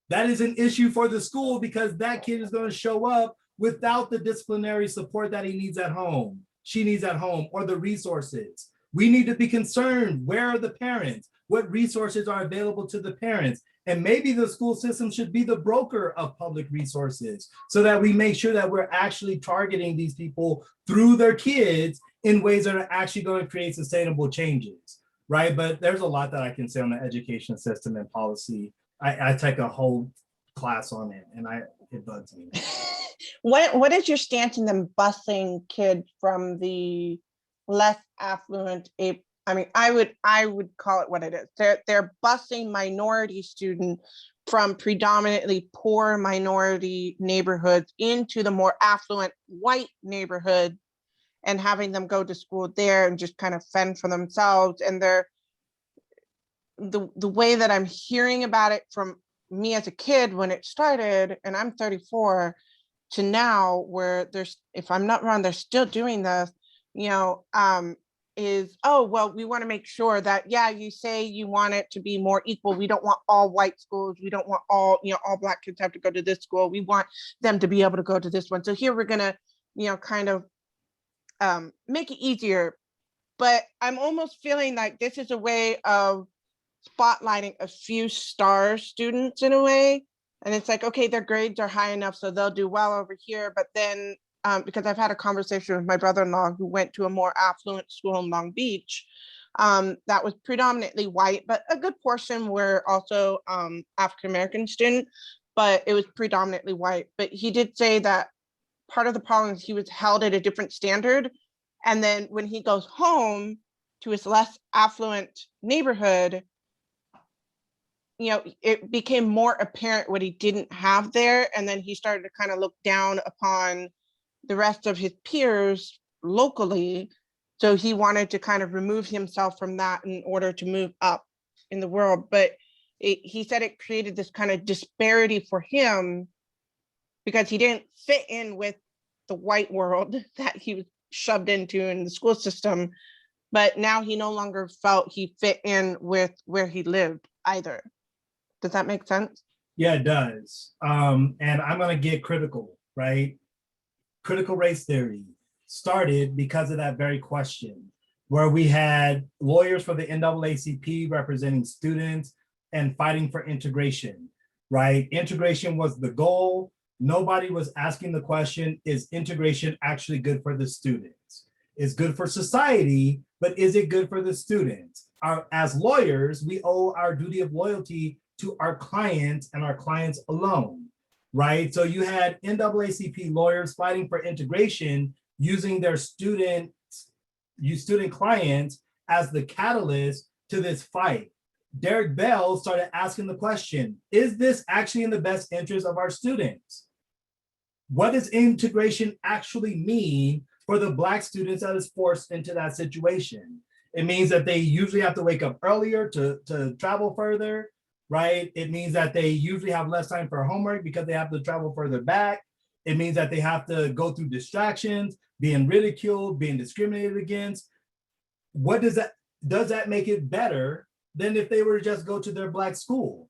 That is an issue for the school because that kid is going to show up without the disciplinary support that he needs at home, she needs at home, or the resources. We need to be concerned, where are the parents? What resources are available to the parents? And maybe the school system should be the broker of public resources so that we make sure that we're actually targeting these people through their kids in ways that are actually going to create sustainable changes, right? But there's a lot that I can say on the education system and policy. I take a whole class on it and it bugs me. What is your stance in them busing kids from the less affluent? I mean, I would call it what it is. They're busing minority students from predominantly poor minority neighborhoods into the more affluent white neighborhood and having them go to school there and just kind of fend for themselves. And the way that I'm hearing about it from me as a kid when it started, and I'm 34, to now where there's, if I'm not wrong, they're still doing this, is, oh, well, we want to make sure that, yeah, you say you want it to be more equal. We don't want all white schools. We don't want all Black kids have to go to this school. We want them to be able to go to this one. So here we're going to, kind of make it easier. But I'm almost feeling like this is a way of spotlighting a few star students in a way. And it's like, okay, their grades are high enough, so they'll do well over here. But then, because I've had a conversation with my brother-in-law who went to a more affluent school in Long Beach, that was predominantly white, but a good portion were also African-American students, but it was predominantly white. But he did say that part of the problem is he was held at a different standard. And then when he goes home to his less affluent neighborhood, it became more apparent what he didn't have there. And then he started to kind of look down upon the rest of his peers locally. So he wanted to kind of remove himself from that in order to move up in the world. But he said it created this kind of disparity for him because he didn't fit in with the white world that he was shoved into in the school system. But now he no longer felt he fit in with where he lived either. Does that make sense? Yeah, it does. And I'm going to get critical, right? Critical race theory started because of that very question, where we had lawyers for the NAACP representing students and fighting for integration, right? Integration was the goal. Nobody was asking the question, is integration actually good for the students? It's good for society, but is it good for the students? As lawyers, we owe our duty of loyalty to our clients and our clients alone, right? So you had NAACP lawyers fighting for integration using their student clients as the catalyst to this fight. Derek Bell started asking the question, is this actually in the best interest of our students? What does integration actually mean for the Black students that is forced into that situation? It means that they usually have to wake up earlier to travel further, right? It means that they usually have less time for homework because they have to travel further back. It means that they have to go through distractions, being ridiculed, being discriminated against. What does that make it better than if they were to just go to their Black school?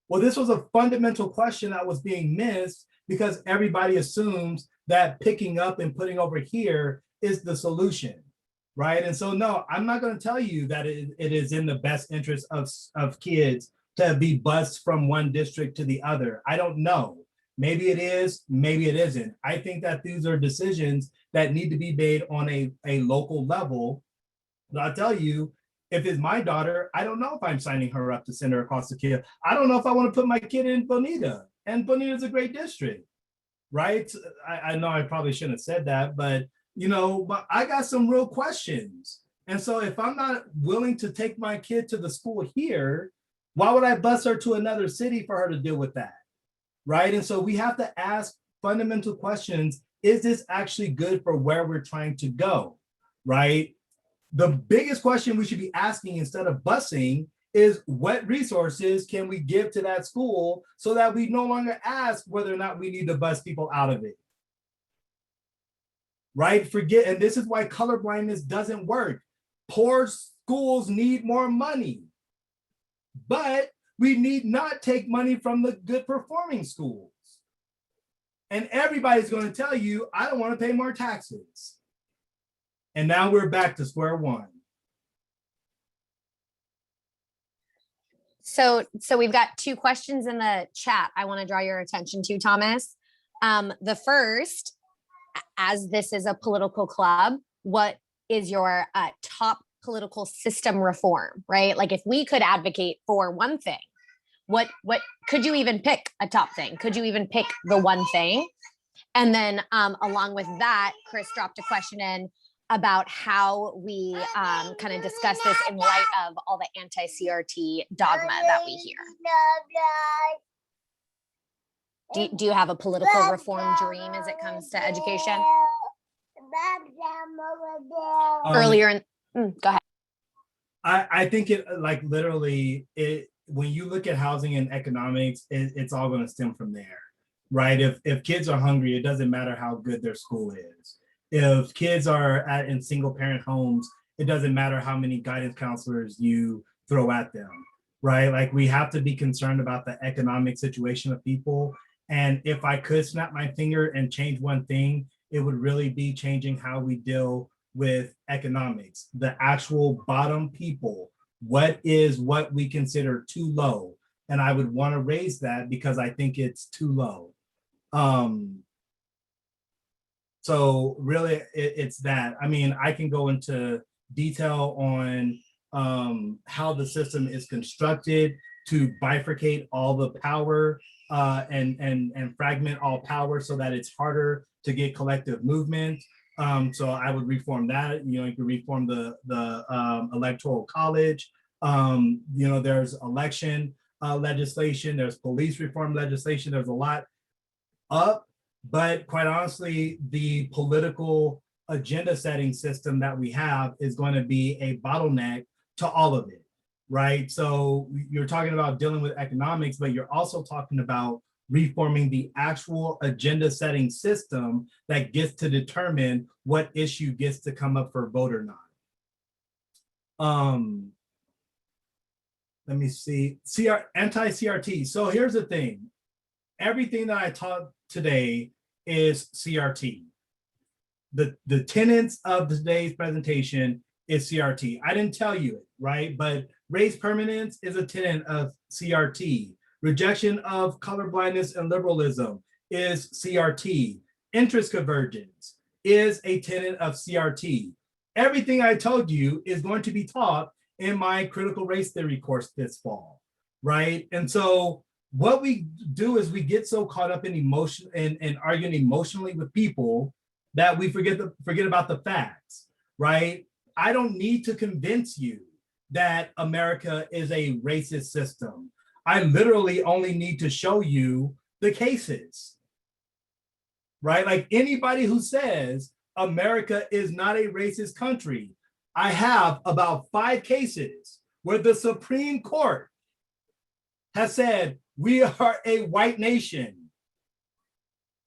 Well, this was a fundamental question that was being missed because everybody assumes that picking up and putting over here is the solution, right? And so, no, I'm not going to tell you that it is in the best interest of kids to be bused from one district to the other. I don't know. Maybe it is, maybe it isn't. I think that these are decisions that need to be made on a local level. But I'll tell you, if it's my daughter, I don't know if I'm signing her up to send her across the kid. I don't know if I want to put my kid in Bonita. And Bonita is a great district, right? I know I probably shouldn't have said that, but but I got some real questions. And so if I'm not willing to take my kid to the school here, why would I bus her to another city for her to deal with that, right? And so we have to ask fundamental questions. Is this actually good for where we're trying to go, right? The biggest question we should be asking instead of busing is what resources can we give to that school so that we no longer ask whether or not we need to bus people out of it. Right? Forget, and this is why colorblindness doesn't work. Poor schools need more money, but we need not take money from the good performing schools. And everybody's going to tell you, I don't want to pay more taxes. And now we're back to square one. So we've got two questions in the chat I want to draw your attention to, Thomas. The first, as this is a political club, what is your top political system reform, right? Like if we could advocate for one thing, what could you even pick a top thing? Could you even pick the one thing? And then along with that, Chris dropped a question in about how we kind of discuss this in light of all the anti-CRT dogma that we hear. Do you have a political reform dream as it comes to education? Earlier in, go ahead. I think it, like, literally, when you look at housing and economics, it's all going to stem from there, right? If kids are hungry, it doesn't matter how good their school is. If kids are in single parent homes, it doesn't matter how many guidance counselors you throw at them, right? Like, we have to be concerned about the economic situation of people. And if I could snap my finger and change one thing, it would really be changing how we deal with economics, the actual bottom people. What we consider too low? And I would want to raise that because I think it's too low. So really, it's that. I mean, I can go into detail on how the system is constructed to bifurcate all the power and fragment all power so that it's harder to get collective movement. So I would reform that. You can reform the electoral college. There's election legislation. There's police reform legislation. There's a lot up. But quite honestly, the political agenda setting system that we have is going to be a bottleneck to all of it, right? So you're talking about dealing with economics, but you're also talking about reforming the actual agenda setting system that gets to determine what issue gets to come up for vote or not. Let me see, anti-CRT. So here's the thing. Everything that I taught today is CRT. The tenets of today's presentation is CRT. I didn't tell you it, right? But race permanence is a tenet of CRT. Rejection of colorblindness and liberalism is CRT. Interest convergence is a tenet of CRT. Everything I told you is going to be taught in my critical race theory course this fall, right? And so what we do is we get so caught up in emotion and arguing emotionally with people that we forget about the facts, right? I don't need to convince you that America is a racist system. I literally only need to show you the cases, right? Like, anybody who says America is not a racist country, I have about 5 cases where the Supreme Court has said we are a white nation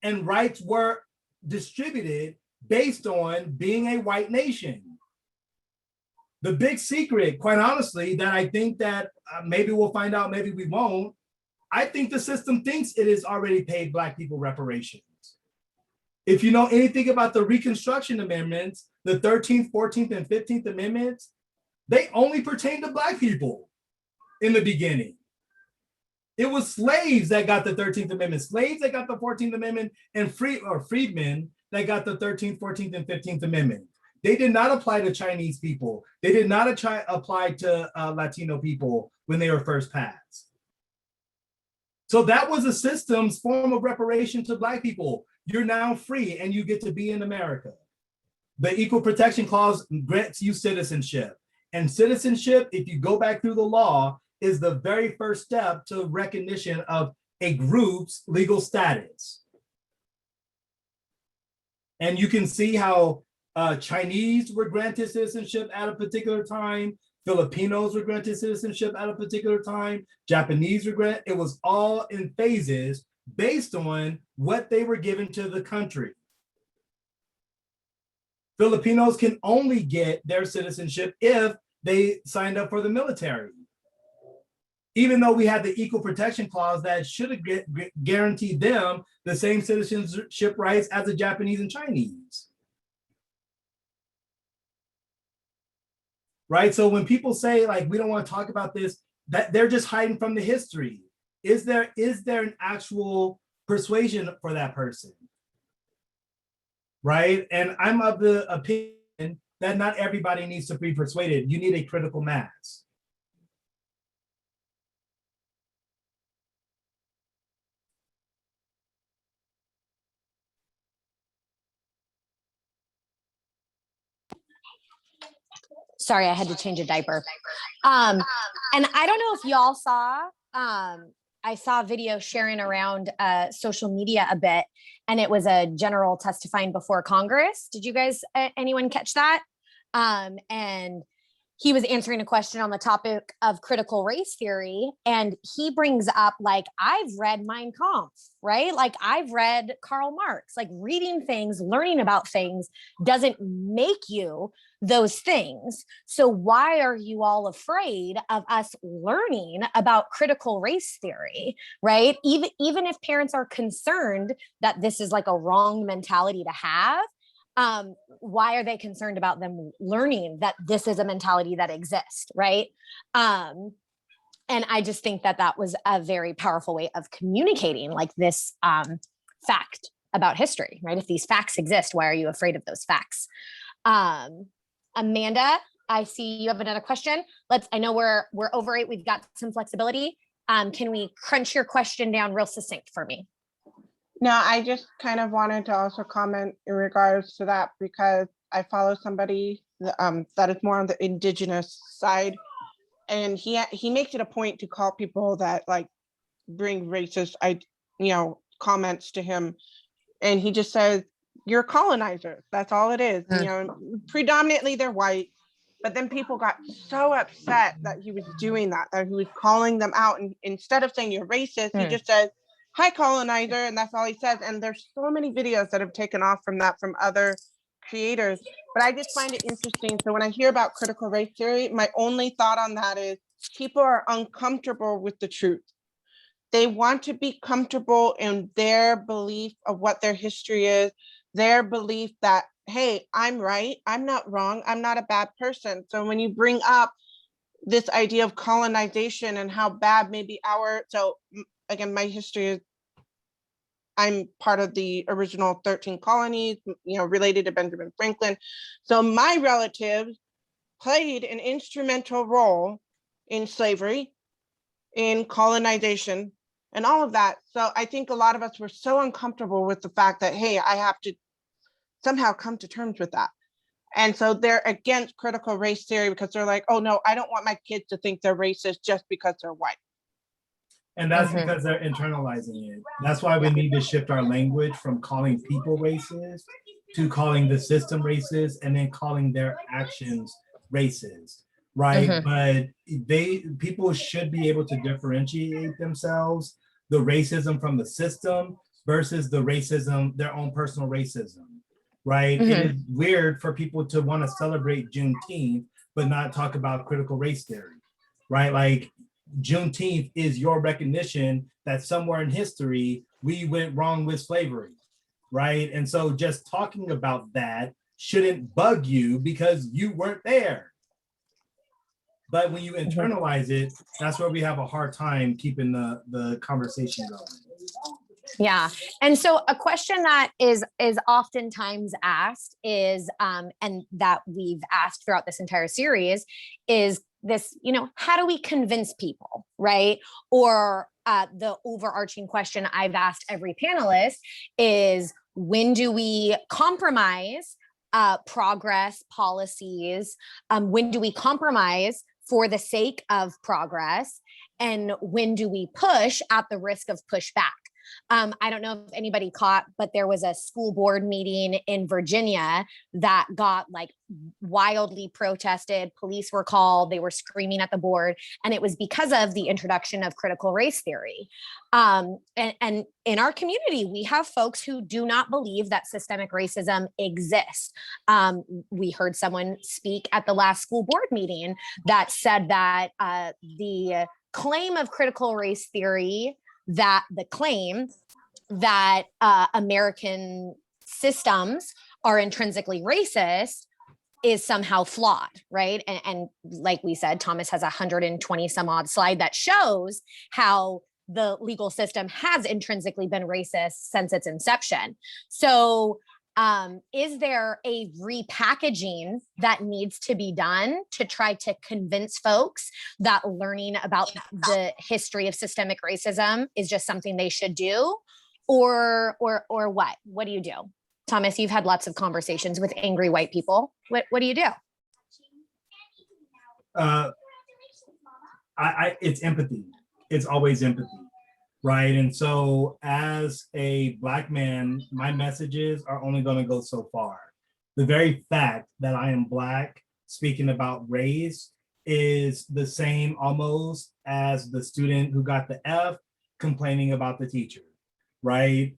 and rights were distributed based on being a white nation. The big secret, quite honestly, that I think that maybe we'll find out, maybe we won't, I think the system thinks it has already paid Black people reparations. If you know anything about the Reconstruction Amendments, the 13th, 14th, and 15th Amendments, they only pertain to Black people in the beginning. It was slaves that got the 13th Amendment, slaves that got the 14th Amendment, and freedmen that got the 13th, 14th, and 15th Amendment. They did not apply to Chinese people. They did not apply to Latino people when they were first passed. So that was a system's form of reparation to Black people. You're now free and you get to be in America. The Equal Protection Clause grants you citizenship. And citizenship, if you go back through the law, is the very first step to recognition of a group's legal status. And you can see how Chinese were granted citizenship at a particular time. Filipinos were granted citizenship at a particular time. Japanese were granted. It was all in phases based on what they were given to the country. Filipinos can only get their citizenship if they signed up for the military. Even though we had the equal protection clause that should have guaranteed them the same citizenship rights as the Japanese and Chinese. Right? So when people say like, we don't want to talk about this, that they're just hiding from the history. Is there an actual persuasion for that person? Right? And I'm of the opinion that not everybody needs to be persuaded. You need a critical mass. Sorry, I had to change a diaper. And I don't know if y'all saw, I saw a video sharing around social media a bit, and it was a general testifying before Congress. Did you guys, anyone catch that? And he was answering a question on the topic of critical race theory. And he brings up, like, I've read Mein Kampf, right? Like, I've read Karl Marx. Like, reading things, learning about things doesn't make you those things. So why are you all afraid of us learning about critical race theory, right? Even if parents are concerned that this is like a wrong mentality to have, why are they concerned about them learning that this is a mentality that exists, right? And I just think that that was a very powerful way of communicating like this fact about history, right? If these facts exist, why are you afraid of those facts? Amanda, I see you have another question. I know we're over 8. We've got some flexibility. Can we crunch your question down real succinct for me? No, I just kind of wanted to also comment in regards to that, because I follow somebody that is more on the indigenous side, and he makes it a point to call people that like bring racist, comments to him, and he just says, "You're colonizers." That's all it is. Predominantly they're white, but then people got so upset that he was doing that he was calling them out, and instead of saying you're racist, he just said, "Hi, colonizer," and that's all he says. And there's so many videos that have taken off from that from other creators, but I just find it interesting. So when I hear about critical race theory, my only thought on that is people are uncomfortable with the truth. They want to be comfortable in their belief of what their history is, their belief that, hey, I'm right, I'm not wrong, I'm not a bad person. So when you bring up this idea of colonization and how bad maybe so again, my history is, I'm part of the original 13 colonies, related to Benjamin Franklin. So my relatives played an instrumental role in slavery, in colonization, and all of that. So I think a lot of us were so uncomfortable with the fact that, hey, I have to somehow come to terms with that. And so they're against critical race theory because they're like, oh no, I don't want my kids to think they're racist just because they're white. And that's because they're internalizing it. That's why we need to shift our language from calling people racist to calling the system racist, and then calling their actions racist, right? But people should be able to differentiate themselves, the racism from the system versus the racism, their own personal racism, right? It is weird for people to want to celebrate Juneteenth, but not talk about critical race theory, right? Like, Juneteenth is your recognition that somewhere in history we went wrong with slavery, right? And so just talking about that shouldn't bug you because you weren't there. But when you internalize it, that's where we have a hard time keeping the conversation going. Yeah. And so a question that is oftentimes asked is, and that we've asked throughout this entire series is this, how do we convince people, right? Or the overarching question I've asked every panelist is, when do we compromise progress policies? When do we compromise for the sake of progress? And when do we push at the risk of pushback? I don't know if anybody caught, but there was a school board meeting in Virginia that got like wildly protested. Police were called, they were screaming at the board, and it was because of the introduction of critical race theory. And in our community, we have folks who do not believe that systemic racism exists. We heard someone speak at the last school board meeting that said that the claim of critical race theory, that the claim that American systems are intrinsically racist is somehow flawed, right? And like we said, Thomas has 120 some odd slide that shows how the legal system has intrinsically been racist since its inception. So is there a repackaging that needs to be done to try to convince folks that learning about the history of systemic racism is just something they should do? Or what? What do you do? Thomas, you've had lots of conversations with angry white people. What do you do? It's empathy. It's always empathy. Right. And so as a Black man, my messages are only going to go so far. The very fact that I am Black speaking about race is the same almost as the student who got the F complaining about the teacher. Right.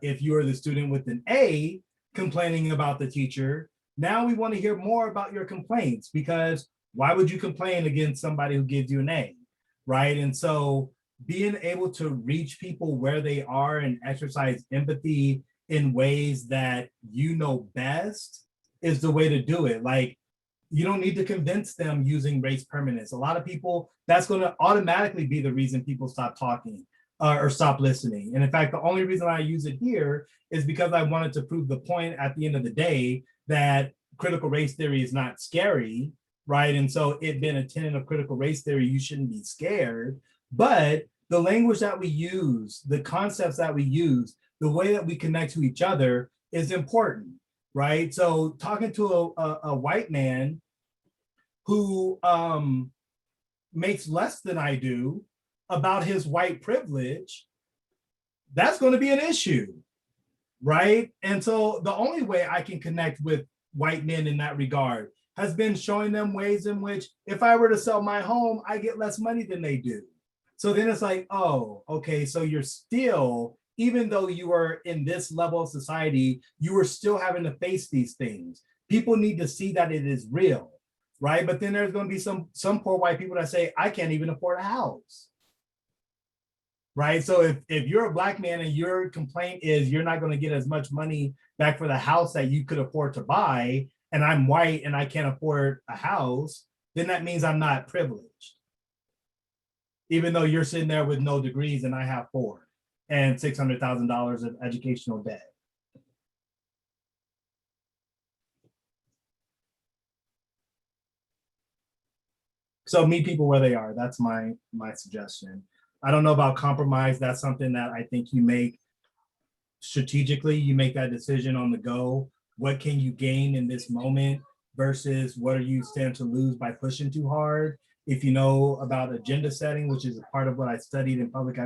If you are the student with an A complaining about the teacher, now we want to hear more about your complaints, because why would you complain against somebody who gives you an A? Right. And so being able to reach people where they are and exercise empathy in ways that you know best is the way to do it. Like, you don't need to convince them using race permanence. A lot of people, that's going to automatically be the reason people stop talking or stop listening. And in fact, the only reason I use it here is because I wanted to prove the point at the end of the day that critical race theory is not scary, right? And so it being a tenet of critical race theory, you shouldn't be scared. But the language that we use, the concepts that we use, the way that we connect to each other is important, right? So talking to a white man who makes less than I do about his white privilege, that's going to be an issue, right? And so the only way I can connect with white men in that regard has been showing them ways in which if I were to sell my home, I get less money than they do. So then it's like, oh, okay, so you're still, even though you are in this level of society, you are still having to face these things. People need to see that it is real, right? But then there's going to be some poor white people that say, I can't even afford a house, right? So if you're a Black man and your complaint is you're not going to get as much money back for the house that you could afford to buy, and I'm white and I can't afford a house, then that means I'm not privileged. Even though you're sitting there with no degrees and I have 4 and $600,000 of educational debt. So meet people where they are. That's my suggestion. I don't know about compromise. That's something that I think you make strategically. You make that decision on the go. What can you gain in this moment versus what are you stand to lose by pushing too hard? If you know about agenda setting, which is a part of what I studied in public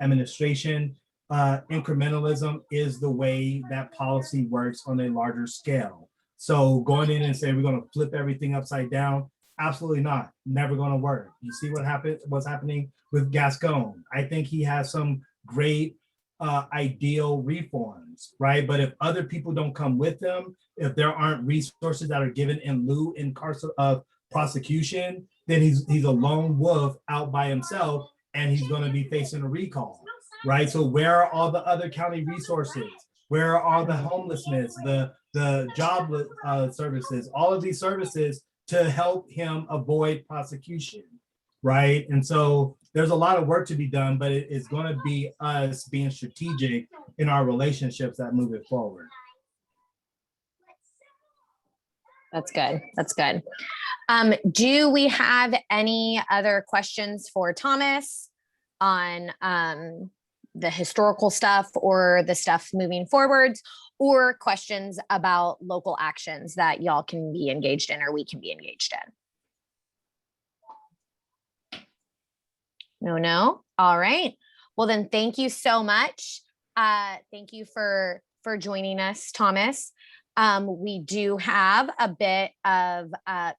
administration, incrementalism is the way that policy works on a larger scale. So going in and saying we're going to flip everything upside down, absolutely not. Never going to work. You see what's happening with Gascon. I think he has some great ideal reforms, right? But if other people don't come with them, if there aren't resources that are given in lieu of prosecution, then he's a lone wolf out by himself, and he's going to be facing a recall, right? So where are all the other county resources? Where are all the homelessness, the job services, all of these services to help him avoid prosecution, right? And so there's a lot of work to be done, but it is going to be us being strategic in our relationships that move it forward. That's good. That's good. Do we have any other questions for Thomas on the historical stuff or the stuff moving forwards, or questions about local actions that y'all can be engaged in or we can be engaged in? No. All right. Well, then thank you so much. Thank you for joining us, Thomas. We do have a bit of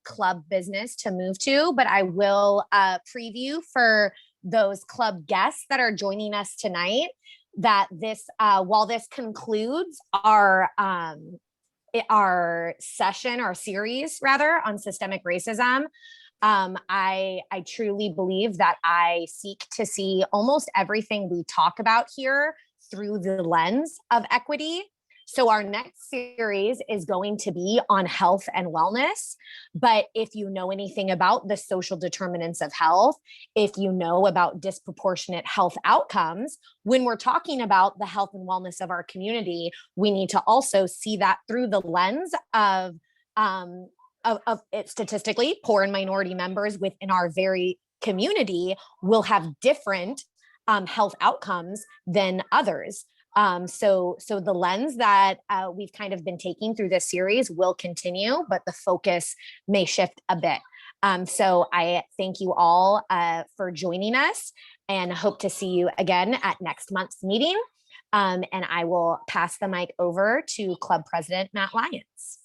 club business to move to, but I will preview for those club guests that are joining us tonight that this, while this concludes our session, our series rather, on systemic racism, I truly believe that I seek to see almost everything we talk about here through the lens of equity. So our next series is going to be on health and wellness. But if you know anything about the social determinants of health, if you know about disproportionate health outcomes, when we're talking about the health and wellness of our community, we need to also see that through the lens of it. Statistically, poor and minority members within our very community will have different health outcomes than others. So the lens that we've kind of been taking through this series will continue, but the focus may shift a bit. So I thank you all for joining us and hope to see you again at next month's meeting. And I will pass the mic over to Club President Matt Lyons.